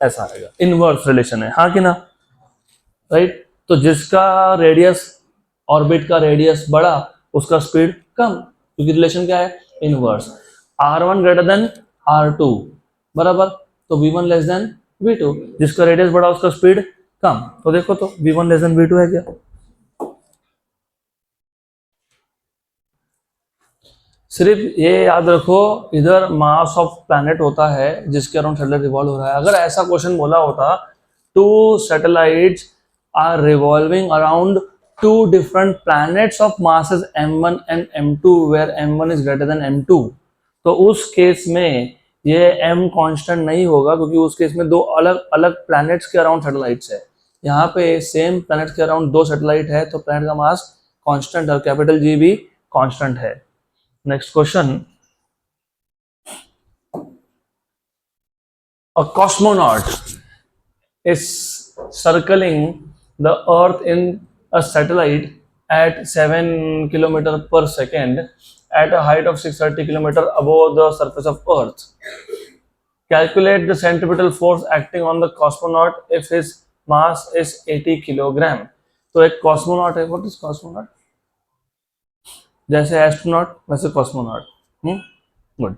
ऐसा आएगा, इनवर्स रिलेशन है, हाँ कि ना? राइट। तो जिसका रेडियस, ऑर्बिट का रेडियस बड़ा, उसका स्पीड कम, क्योंकि रिलेशन क्या है? Inverse. R1 greater than R2 बराबर, तो V1 लेस देन V2। जिसका रेडियस बड़ा उसका स्पीड कम। तो देखो तो V1 लेस देन V2 है क्या? सिर्फ ये याद रखो, इधर मास ऑफ प्लैनेट होता है जिसके अराउंड सैटेलाइट रिवॉल्व हो रहा है। अगर ऐसा क्वेश्चन बोला होता, two satellites are revolving around two different planets of masses m1 and m2 where m1 is greater than m2, तो उस केस में ये m कांस्टेंट नहीं होगा, क्योंकि उस केस में दो अलग अलग प्लैनेट्स के अराउंड सैटेलाइट्स है। यहाँ पे सेम प्लैनेट के अराउंड दो सैटेलाइट है, तो प्लैनेट का मास कांस्टेंट है और कैपिटल G भी कांस्टेंट है। Next question. A cosmonaut is circling the Earth in a satellite at 7 km per second at a height of 630 km above the surface of Earth. Calculate the centripetal force acting on the cosmonaut if his mass is 80 kilogram. तो एक cosmonaut है, what is cosmonaut? जैसे astronaut वैसे cosmonaut. Good.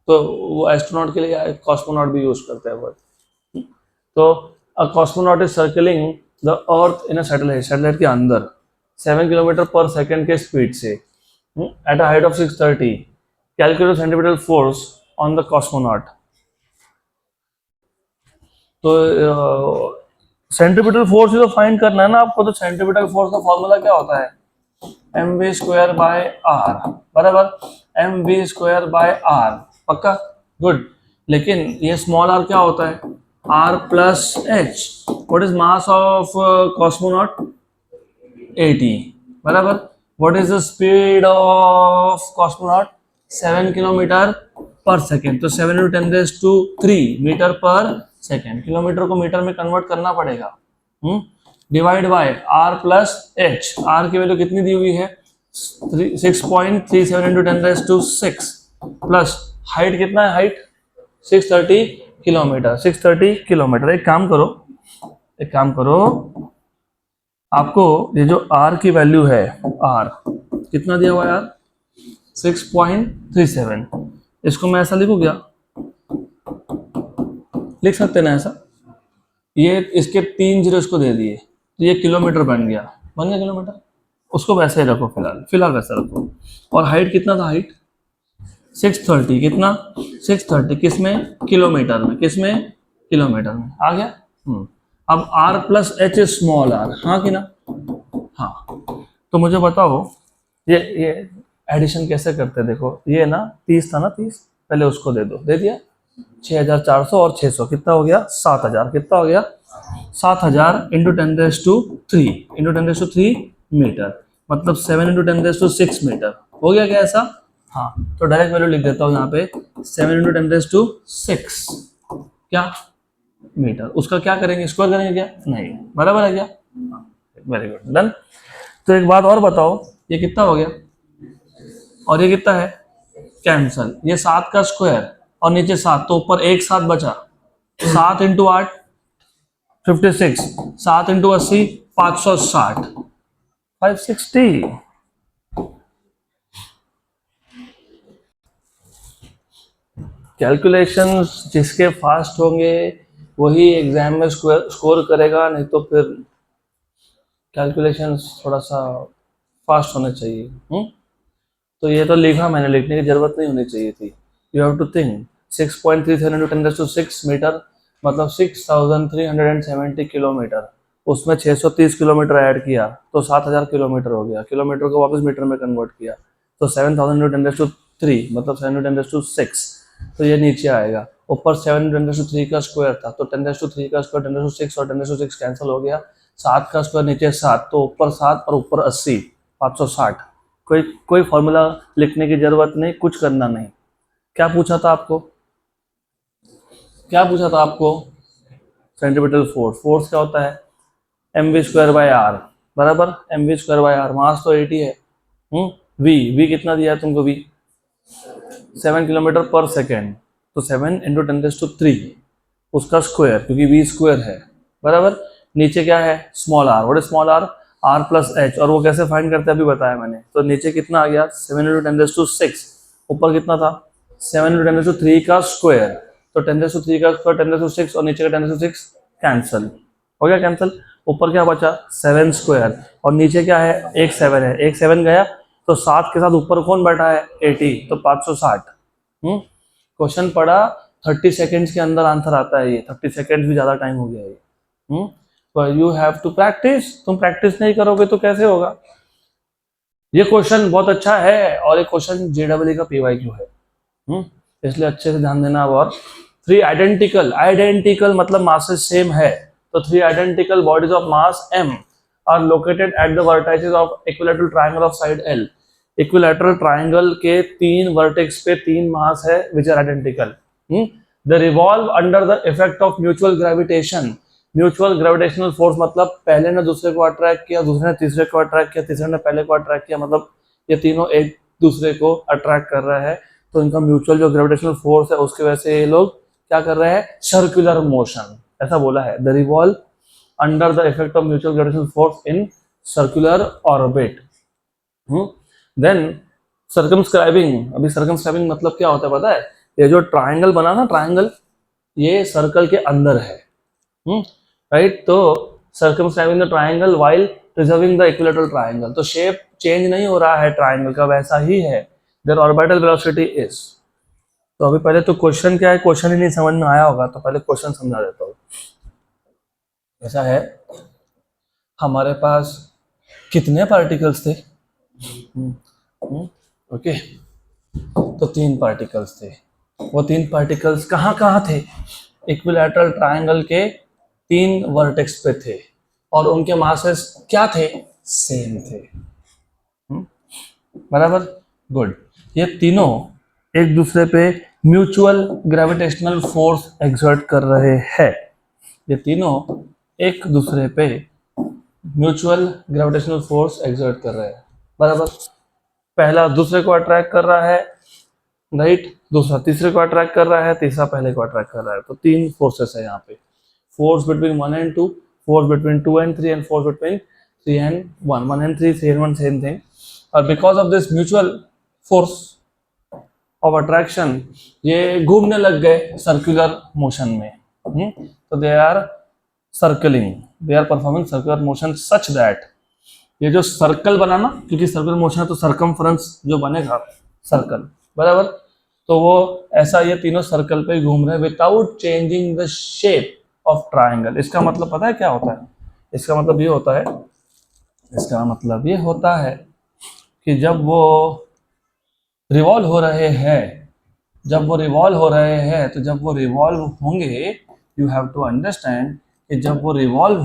तो वो astronaut के लिए cosmonaut भी यूज करते हैं वर्ड। तो a cosmonaut is circling the earth in a satellite, satellite के अंदर 7 किलोमीटर पर सेकेंड के स्पीड से at a height of 630। Calculate centimetre force on the cosmonaut. तो सेंटीमीटर फोर्स ही तो फाइंड करना है ना आपको। तो सेंटीमीटर फोर्स का फॉर्मूला क्या होता है? mv स्क्वायर बाय आर बराबर mv स्क्वायर बाय आर। पक्का? गुड। लेकिन ये स्मॉल r क्या होता है? r plus H. What is mass of cosmonaut? 80 बराबर। What is the speed of cosmonaut? 7 kilometre पर सेकेंड। तो 7 × 10⁻³ मीटर पर सेकेंड। किलोमीटर को मीटर में कन्वर्ट करना पड़ेगा। Divide by r plus H. r की वैल्यू कितनी दी हुई है? 6.37 × 10⁻⁶ प्लस हाइट कितना है? Height 630 kilometre. 630 किलोमीटर। एक काम करो, आपको ये जो r की वैल्यू है, r कितना दिया हुआ है? यार 6.37। इसको मैं ऐसा लिखूं क्या? लिख सकते ना ऐसा? ये इसके 3 जीरो इसको दे दिए, तो ये किलोमीटर बन गया किलोमीटर। उसको वैसे ही रखो, फिलहाल वैसे रखो। और हाइट कितना था? हाइट 630। कितना? 630 किसमें? किलोमीटर में। किसमें? किलोमीटर में। आ गया? अब r plus H is small r, हाँ कि ना? हाँ। तो मुझे बताओ ये एडिशन कैसे करते हैं? देखो ये ना 30 था ना, 30 पहले उसको दे दो, दे दिया। 6400 और 600 कितना हो गया? 7000। कितना हो गया? 7000 × 10⁻³ मीटर, मतलब 7 × 10⁻6 मीटर। हो गया क्या ऐसा? हाँ। तो डायरेक्ट वैल्यू लिख देता हूँ यहाँ पे 7 × 10⁻6 क्या? मीटर। उसका क्या करेंगे? स्क्वायर करेंगे क्या? नहीं। बराबर है क्या? Very good, done. तो एक बात और बताओ, ये कितना हो गया और ये कितना है? कैंसल। ये 7 का स्क्वायर और नीचे 7, तो ऊपर एक 7 बचा। 7 × 8 56, 7 × 80 560, 560। कैलकुलेशंस जिसके फास्ट होंगे वही एग्जाम में स्कोर करेगा, नहीं तो फिर कैलकुलेशंस थोड़ा सा फास्ट होने चाहिए। तो ये तो लिखा मैंने, लिखने की जरूरत नहीं होनी चाहिए थी। You have to think 6.37 × 10⁻6 metre मतलब 6370 किलोमीटर। उसमें 630 किलोमीटर ऐड किया तो 7000 किलोमीटर हो गया, किलोमीटर को वापस मीटर में कन्वर्ट किया तो 7000 इंटू 10⁻³ मतलब 7 इंटू 10⁻6, तो ये नीचे आएगा। ऊपर 7 इंटू 10⁻³ का स्क्वायर था तो 10⁻³ का स्क्वायर 10⁻6 और 10⁻6 कैंसिल हो गया, 7 का स्क्वायर नीचे 7 तो ऊपर 7 और ऊपर 80, 560। कोई फॉर्मूला लिखने की जरूरत नहीं, कुछ करना नहीं। क्या पूछा था आपको, क्या पूछा था आपको? Centripetal force. फोर्स क्या होता है? mv²/r बराबर mv²/r। मास तो 80 है। v कितना दिया है तुमको? v 7 किलोमीटर पर सेकेंड तो 7 इंटू 10⁻³ उसका स्क्वायर, क्योंकि v स्क्वायर है बराबर। नीचे क्या है? Small r। What is small r? r plus h। और वो कैसे फाइंड करते हैं अभी बताया मैंने। तो नीचे कितना आ गया? 7 इंटू 10⁻6। ऊपर कितना था? 7 इंटू 10⁻³ का स्क्वायर, तो 10⁻³ का स्क्वायर 10⁻6 और नीचे का 10⁻6 कैंसिल हो गया, कैंसिल। ऊपर क्या बचा? 7 स्क्वायर और नीचे क्या है? एक 7 है, एक 7 गया तो 7 के साथ ऊपर कौन बैठा है? 80 तो 560। क्वेश्चन पढ़ा 30 सेकेंड्स के अंदर आंसर आता है ये। 30 सेकेंड्स भी ज्यादा टाइम हो गया ये। तो यू हैव टू प्रैक्टिस। तुम प्रैक्टिस नहीं करोगे तो कैसे होगा? ये क्वेश्चन बहुत अच्छा है और ये क्वेश्चन JEE का PYQ है, इसलिए अच्छे से ध्यान देना। और 3 आइडेंटिकल मतलब मासेस सेम है, तो 3 identical bodies of mass m are located at the vertices of equilateral triangle of side L। Equilateral triangle के 3 वर्टेक्स पे 3 मास है which are identical. The revolve under the effect of mutual gravitation. Mutual gravitational force मतलब पहले ने दूसरे को attract किया, दूसरे ने तीसरे को अट्रैक्ट किया, तीसरे ने पहले को अट्रैक्ट किया, मतलब ये तीनों एक दूसरे को अट्रैक्ट कर रहा है। तो इनका म्यूचुअल जो ग्रेविटेशनल फोर्स है उसकी वजह से ये लोग क्या कर रहे हैं? सर्कुलर मोशन, ऐसा बोला है। The revolve under the effect of mutual gravitational force in circular orbit. Then circumscribing. अभी सर्कमस्क्राइबिंग मतलब क्या होता है पता है? ये जो ट्राइंगल बना ना, ट्राइंगल ये सर्कल के अंदर है, राइट। तो circumscribing the triangle while preserving the equilateral triangle. तो शेप चेंज नहीं हो रहा है ट्राइंगल का, वैसा ही है। Their orbital velocity is. तो अभी पहले तो क्वेश्चन क्या है, क्वेश्चन ही नहीं समझ में आया होगा तो पहले क्वेश्चन समझा देता हूँ। ऐसा है, हमारे पास कितने पार्टिकल्स थे? ओके, तो 3 पार्टिकल्स थे। वो 3 पार्टिकल्स कहाँ कहाँ थे? इक्विलैटरल ट्रायंगल के 3 वर्टेक्स पे थे और उनके मासेस क्या थे? सेम थे, बराबर। गुड। ये तीनों एक दूसरे पे म्यूचुअल ग्रेविटेशनल फोर्स एक्सर्ट कर रहे हैं। ये तीनों एक दूसरे पे म्यूचुअल ग्रेविटेशनल फोर्स एक्सर्ट कर रहे हैं, बराबर। पहला दूसरे को अट्रैक्ट कर रहा है, राइट। दूसरा तीसरे को अट्रैक्ट कर रहा है, तीसरा पहले को अट्रैक्ट कर रहा है। तो 3 फोर्सेस है यहाँ पे। Force between 1 and 2, force between 2 and 3 and force between 3 and 1। 1 and 3, 3 and 1 same thing. और because of this mutual force of attraction ये घूमने लग गए सर्कुलर मोशन में। तो they are circling, they are performing circular motion such that ये जो circle बना ना, क्योंकि सर्कुलर मोशन है तो सरकमफ्रेंस जो बनेगा सर्कल, बराबर। तो वो ऐसा ये तीनों सर्कल पे घूम रहे हैं without changing the shape of triangle. इसका मतलब पता है क्या होता है? इसका मतलब ये होता है, इसका मतलब ये होता है कि जब वो रिवॉल्व हो रहे हैं, जब वो रिवॉल्व हो रहे हैं, तो जब वो रिवॉल्व होंगे, यू हैव टू अंडरस्टैंड कि जब वो रिवॉल्व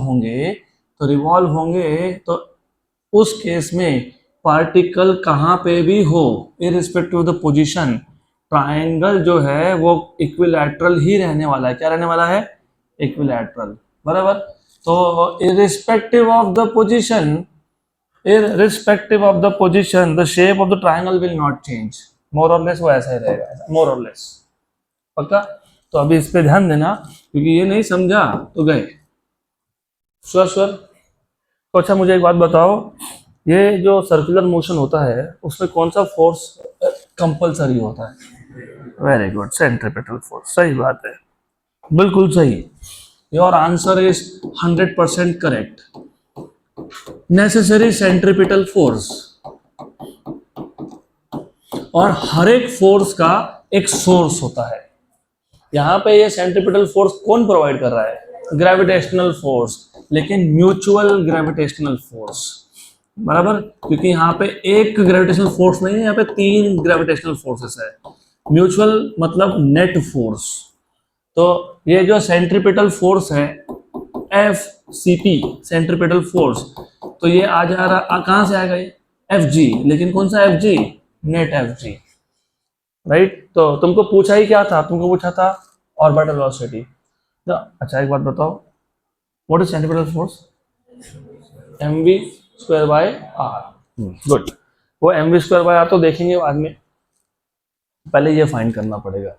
होंगे तो उस केस में पार्टिकल कहाँ पे भी हो, irrespective of the position, triangle जो है वो इक्विलैटरल ही रहने वाला है। क्या रहने वाला है? इक्विलैटरल, बराबर। तो irrespective of the position, the shape of the triangle will not change. More और लेस वो ऐसा ही रहेगा, मोर और लेस, पक्का। तो अभी इस पे ध्यान देना, क्योंकि ये नहीं समझा तो गए। श्योर। तो अच्छा मुझे एक बात बताओ, ये जो सर्कुलर मोशन होता है उसमें कौन सा फोर्स कंपलसरी होता है? Very good, centripetal force. सही बात है, बिल्कुल सही। Your answer is 100% correct. Necessary centripetal force. और हर एक फोर्स का एक सोर्स होता है। यहां पे ये सेंट्रीपिटल फोर्स कौन प्रोवाइड कर रहा है? ग्रेविटेशनल फोर्स, लेकिन म्यूचुअल ग्रेविटेशनल फोर्स, बराबर, क्योंकि यहाँ पे एक ग्रेविटेशनल फोर्स नहीं है, यहाँ पे 3 ग्रेविटेशनल फोर्सेस है। म्यूचुअल मतलब नेट फोर्स। तो ये जो सेंट्रीपिटल फोर्स है F C P, centripetal force, तो ये आ जा रहा कहाँ से आएगा, ये एफ जी, लेकिन कौन सा F G, net F G, right. तो तुमको पूछा ही क्या था, तुमको पूछा था ऑर्बिटल वेलोसिटी। तो अच्छा एक बात बताओ, what is centripetal force, M V square by R. Good, वो M V square by R तो देखेंगे बाद में, पहले ये फाइंड करना पड़ेगा।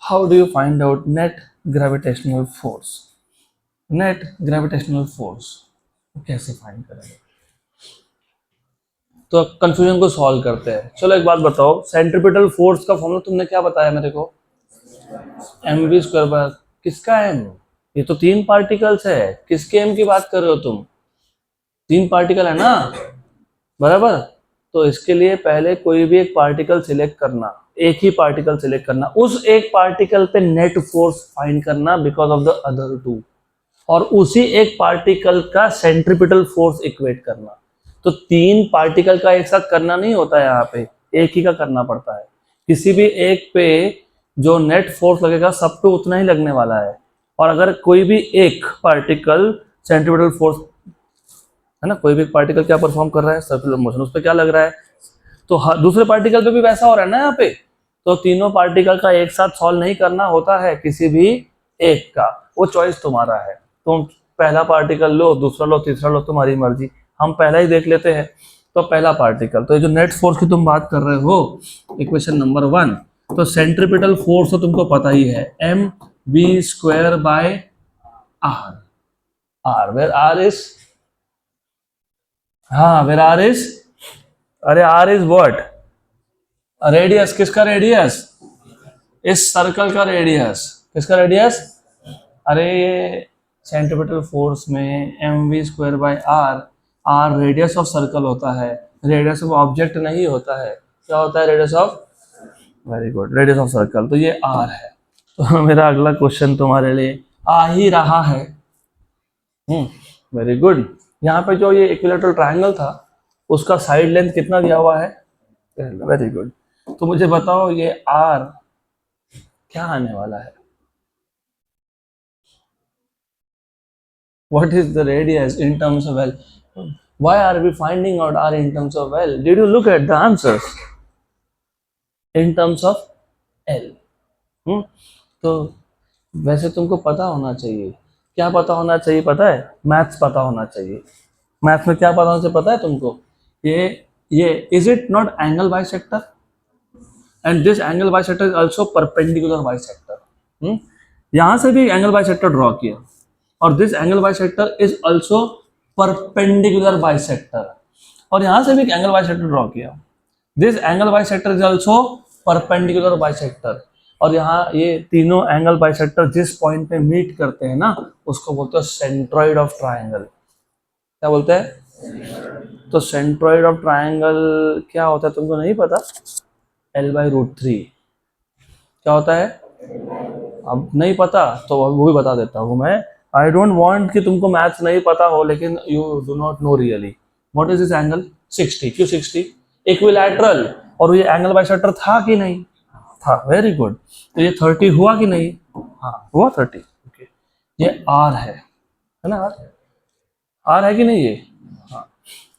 How do you find out net gravitational force, net gravitational force कैसे फाइंड करेंगे, तो कंफ्यूजन को सॉल्व करते हैं। चलो एक बात बताओ, सेंट्रीपिटल फोर्स का फॉर्मूला तुमने क्या बताया मेरे को, एम वी स्क्वायर बाय, किसका एम, ये तो 3 पार्टिकल्स है, किसके एम की बात कर रहे हो तुम, 3 पार्टिकल है ना, बराबर। तो इसके लिए पहले कोई भी एक पार्टिकल सिलेक्ट करना, एक ही पार्टिकल सिलेक्ट करना, उस एक पार्टिकल पे नेट फोर्स फाइंड करना बिकॉज ऑफ द अदर 2, और उसी एक पार्टिकल का सेंट्रीपिटल फोर्स इक्वेट करना। तो 3 पार्टिकल का एक साथ करना नहीं होता है, यहाँ पे एक ही का करना पड़ता है। किसी भी एक पे जो नेट फोर्स लगेगा सब पे उतना ही लगने वाला है, और अगर कोई भी एक पार्टिकल सेंट्रीपिटल फोर्स है ना, कोई भी पार्टिकल क्या परफॉर्म कर रहा है, सर्कुलर मोशन, उस पर क्या लग रहा है, तो दूसरे पार्टिकल पे भी वैसा हो रहा है ना यहाँ पे। तो तीनों पार्टिकल का एक साथ सॉल्व नहीं करना होता है, किसी भी एक का, वो चॉइस तुम्हारा है। तुम पहला पार्टिकल लो, दूसरा लो, तीसरा लो, तुम्हारी मर्जी, हम पहला ही देख लेते हैं। तो पहला पार्टिकल, तो ये जो नेट फोर्स की तुम बात कर रहे हो, इक्वेशन नंबर 1, तो सेंट्रीपिटल फोर्स तो तुमको पता ही है, M V square by R, R where R is, हाँ वेयर आर इज, अरे आर इज व्हाट, रेडियस, किसका रेडियस, इस सर्कल का रेडियस, किसका रेडियस, अरे ये सेंट्रीपिटल फोर्स में M V square by R, R radius of circle होता है, रेडियस ऑफ ऑब्जेक्ट नहीं होता है, क्या होता है, radius of, very good, radius of circle, तो ये आर है। तो मेरा अगला क्वेश्चन तुम्हारे लिए आ ही रहा है, वेरी गुड। यहाँ पे जो ये इक्विलैटरल ट्रायंगल था उसका साइड लेंथ कितना दिया हुआ है, वेरी गुड। तो मुझे बताओ ये आर क्या आने वाला है, what is the radius in terms of L, why are we finding out R in terms of L, did you look at the answers in terms of L, तो वैसे तुमको पता होना चाहिए, क्या पता होना चाहिए पता है, मैथ्स पता होना चाहिए। मैथ्स में क्या पता होना चाहिए पता है तुमको, ये is it naught angle bisector, and this angle bisector is also perpendicular bisector, यहां से भी एंगल बाइसेक्टर ड्रॉ किया, और this angle bisector is also perpendicular bisector, और यहां से भी एक एंगल बाइसेक्टर ड्रॉ किया, this angle bisector is also perpendicular bisector, और यहाँ ये तीनों एंगल बाइसेक्टर जिस पॉइंट पे मीट करते हैं ना उसको बोलते हैं सेंट्रॉइड ऑफ ट्रायंगल, क्या बोलते हैं, तो सेंट्रॉइड ऑफ ट्रायंगल क्या होता है तुमको नहीं पता, L/√3 क्या होता है, अब नहीं पता तो वो भी बता देता हूँ मैं, आई डोंट वांट कि तुमको मैथ्स नहीं पता हो, लेकिन you do not know really what is this angle, 60, क्यों 60, इक्विलैटरल, और ये एंगल बाइसेक्टर था कि नहीं था, वेरी गुड। तो ये 30 हुआ कि नहीं, हाँ हुआ 30, ओके, ये R है ना, R है कि नहीं ये, हाँ।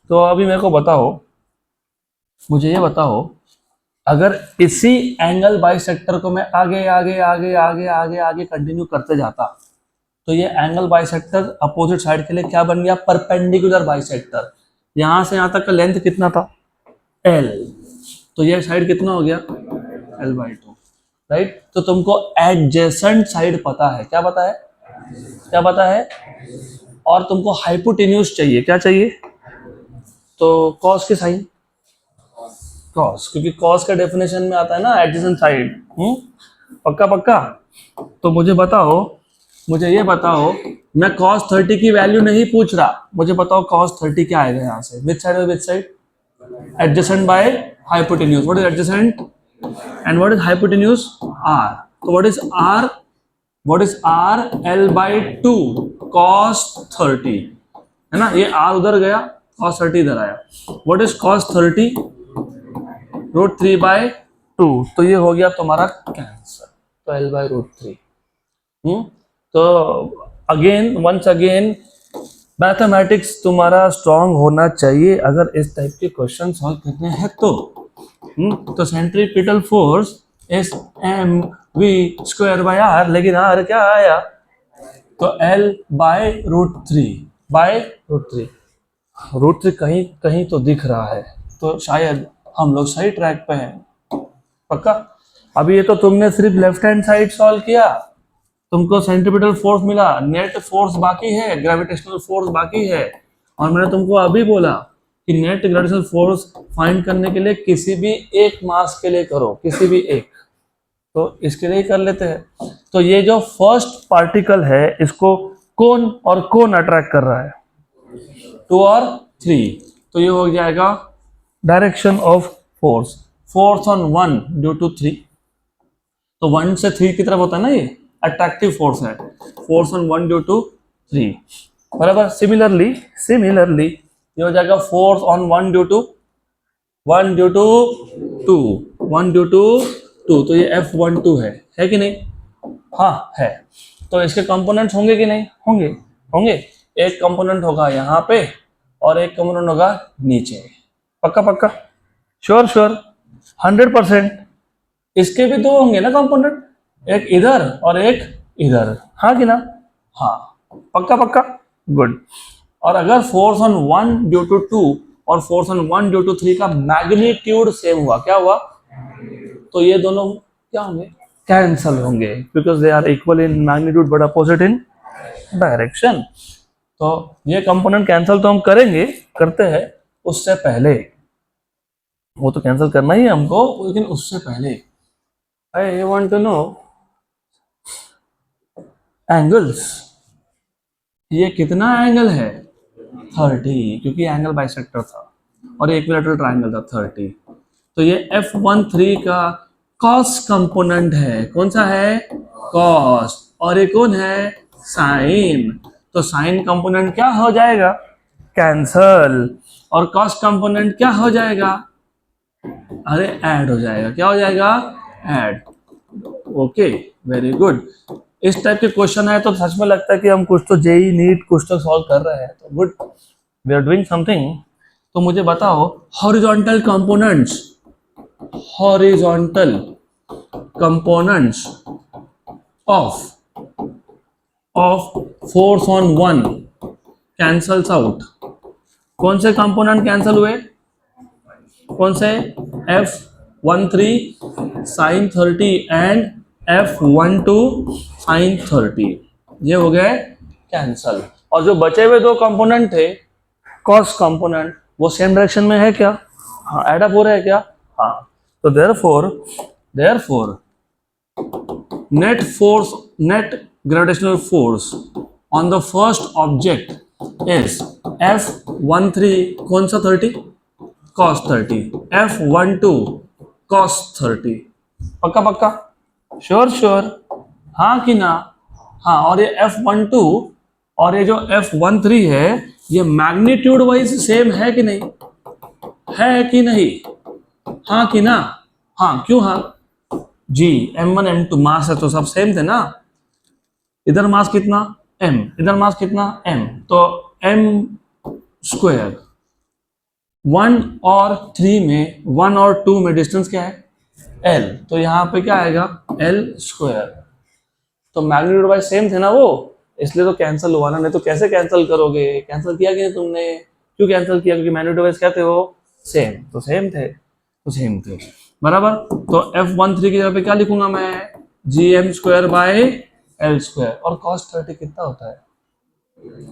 तो अभी मेरे को बताओ, मुझे ये बताओ, अगर इसी एंगल बाइसेक्टर को मैं आगे आगे आगे आगे आगे आगे कंटिन्यू करते जाता, तो ये एंगल बाइसेक्टर अपोजिट साइड के लिए क्या बन गया, परपेंडिकुलर बाइसेक्टर, यहां से यहां तक का लेंथ कितना था, L, तो ये साइड कितना हो गया, L/2, राइट। तो तुमको एडजेसेंट साइड पता है, क्या पता है, क्या पता है, और तुमको हाइपोटेन्यूज चाहिए, क्या चाहिए, तो कॉस के साइन, कॉस, क्योंकि कॉस का डेफिनेशन में आता है ना एडजेसेंट साइड, पक्का पक्का। तो मुझे बताओ, मुझे ये बताओ, मैं cos 30 की वैल्यू नहीं पूछ रहा, मुझे बताओ cos 30 क्या आएगा यहाँ से, विच साइड और which side, adjacent by hypotenuse, what is adjacent and what is hypotenuse, R, तो what is R, what is R, L by two cos 30, है ना, ये आर उधर गया, कॉस 30 इधर आया, what is cos 30, root 3 by 2, तो ये हो गया तुम्हारा कैंसर, तो एल बाई रूट 3। तो अगेन वंस अगेन मैथमेटिक्स तुम्हारा स्ट्रांग होना चाहिए अगर इस टाइप के क्वेश्चन सॉल्व करने हैं तो centripetal force is M V square by R, लेकिन आर क्या आया, तो L by root 3 by root 3, root 3 कहीं कहीं तो दिख रहा है, तो शायद हम लोग सही ट्रैक पे हैं पक्का। अभी ये तो तुमने सिर्फ लेफ्ट हैंड साइड सॉल्व किया, तुमको सेंट्रीपिटल फोर्स मिला, नेट फोर्स बाकी है, ग्रेविटेशनल फोर्स बाकी है, और मैंने तुमको अभी बोला कि नेट ग्रेविटेशनल फोर्स फाइंड करने के लिए किसी भी एक मास के लिए करो, किसी भी एक, तो इसके लिए कर लेते हैं। तो ये जो फर्स्ट पार्टिकल है इसको कौन और कौन अट्रैक्ट कर रहा है, 2 और 3, तो ये हो जाएगा direction of force, force on 1 due to 3, तो 1 से 3 की तरफ होता है ना, ये अट्रैक्टिव फोर्स है, फोर्स ऑन 1 ड्यू टू 3 बराबर। सिमिलरली ये हो जाएगा फोर्स ऑन 1 ड्यू टू 2, तो ये F12 है कि नहीं, हाँ है, तो इसके कंपोनेंट्स होंगे कि नहीं, होंगे, एक कंपोनेंट होगा यहाँ पे और एक कंपोनेंट होगा नीचे, पक्का, श्योर 100%, इसके भी दो होंगे ना कंपोनेंट, एक इधर और एक इधर, हाँ कि ना, हाँ, पक्का, गुड। और अगर फोर्स ऑन 1 ड्यू टू 2 और फोर्स ऑन 1 ड्यू टू 3 का मैग्नीट्यूड सेम हुआ, क्या हुआ, तो ये दोनों क्या होंगे, कैंसल होंगे, because they are equal in magnitude but opposite in direction. तो ये कंपोनेंट कैंसल तो हम करते हैं, उससे पहले, वो तो कैंसल करना ही है हमको, लेकिन उससे पहले I want to know angles, ये कितना एंगल है, 30, क्योंकि एंगल बाइसेक्टर था और इक्विलैटरल ट्रायंगल था 30, तो ये F13 का कॉस कंपोनेंट है, कौन सा है, कॉस, और ये कौन है, साइन, तो साइन कंपोनेंट क्या हो जाएगा, कैंसल, और कॉस कंपोनेंट क्या हो जाएगा, अरे ऐड हो जाएगा, क्या हो जाएगा, ऐड, ओके, वेरी गुड। इस टाइप के क्वेश्चन है तो सच में लगता है कि हम कुछ तो जेई नीट कुछ तो सॉल्व कर रहे हैं, तो good, we are doing something. तो मुझे बताओ horizontal components of force on 1 cancels out, कौन से कंपोनेंट कैंसल हुए, कौन से, F13 sin 30 and F12 sin 30, ये हो गए कैंसल, और जो बचे हुए दो कंपोनेंट थे कॉस कंपोनेंट, वो सेम डायरेक्शन में है क्या, हाँ, ऐड अप हो रहा है क्या, हाँ, तो therefore net gravitational force on the first object is F13 कौन सा 30, cos 30, F12 cos 30, पक्का, श्योर, हाँ कि ना, हाँ, और ये F12 और ये जो F13 है ये मैग्नीट्यूड वाइज सेम है कि नहीं, हाँ कि ना, हाँ, क्यों, हाँ, जी M1 M2 मास है तो सब सेम थे ना, इधर मास कितना m, इधर मास कितना m, तो m स्क्वायर, 1 और 3 में, 1 और 2 में डिस्टेंस क्या है, l, तो यहाँ पे क्या आएगा, l स्क्वायर, तो मैग्नीट्यूड वाइज सेम थे ना वो, इसलिए तो कैंसिल हुआ ना, नहीं तो कैसे कैंसिल करोगे, कैंसिल किया कि तुमने, क्यों कैंसिल किया, क्योंकि मैग्नीट्यूड वाइज क्या थे वो, सेम थे, बराबर। तो F13 की जगह पे क्या लिखूंगा मैं, gm square by l square, और cos 30 कितना होता है,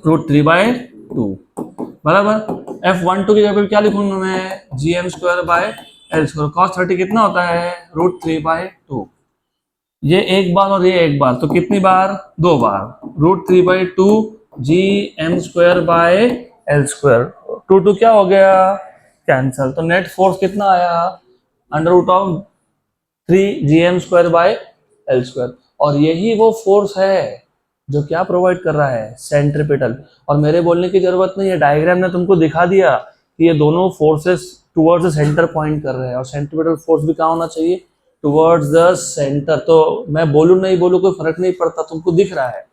√3/2, बराबर। F12 की जगह पे क्या लिखूंगा मैं, gm square by l square, cos 30 कितना होता है, √3/2, ये एक बार और ये एक बार, तो कितनी बार, 2 बार, √3/2 gm square by l square, 2 क्या हो गया, कैंसल, तो नेट फोर्स कितना आया, √3 gm square by l square, और यही वो फोर्स है जो क्या प्रोवाइड कर रहा है, सेंट्रीपिटल। और मेरे बोलने की जरूरत नहीं है, डायग्राम ने तुमको दिखा दिया कि ये दोनों forces towards the centre point कर रहे हैं, और सेंट्रीपिटल फोर्स भी कहाँ होना चाहिए, टुवर्ड्स द सेंटर। तो मैं बोलूं नहीं बोलूं कोई फर्क नहीं पड़ता, तुमको दिख रहा है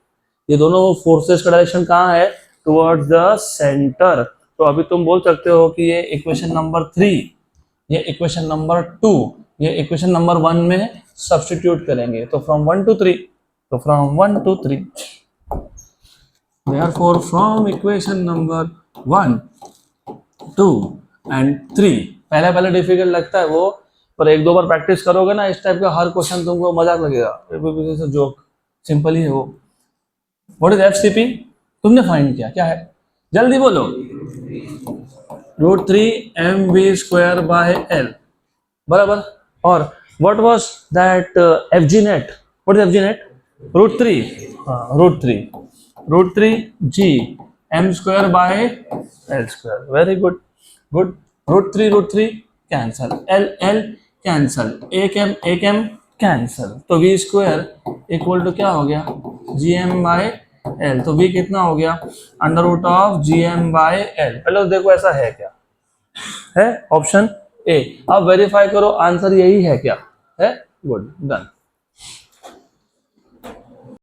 ये दोनों फोर्सेस का डायरेक्शन कहाँ है, टुवर्ड्स द सेंटर। तो अभी तुम बोल सकते हो कि ये इक्वेशन नंबर 3, ये इक्वेशन नंबर 2, ये इक्वेशन नंबर 1 में सब्स्टिट्यूट करेंगे। तो फ्रॉम 1 to 3, तो from 1 to 3, therefore from equation number 1, 2 and 3, पहले डिफिकल्ट लगता है वो, पर एक दो बार प्रैक्टिस करोगे ना इस टाइप का हर क्वेश्चन तुमको मजाक लगेगा, जोक सिंपल ही है वो। व्हाट इज एफसीपी, तुमने फाइंड किया, क्या है जल्दी बोलो, √3mv² बराबर। और what was that fg net, what is fg net, √3, हाँ √3 g m²/l², very good good. √3 cancel, l cancel, एक m कैंसल, तो v² इक्वल टू क्या हो गया, gm/l। तो v कितना हो गया, √gm/l। पहले तो देखो ऐसा है क्या, है ऑप्शन ए। अब वेरीफाई करो आंसर यही है क्या है, गुड डन।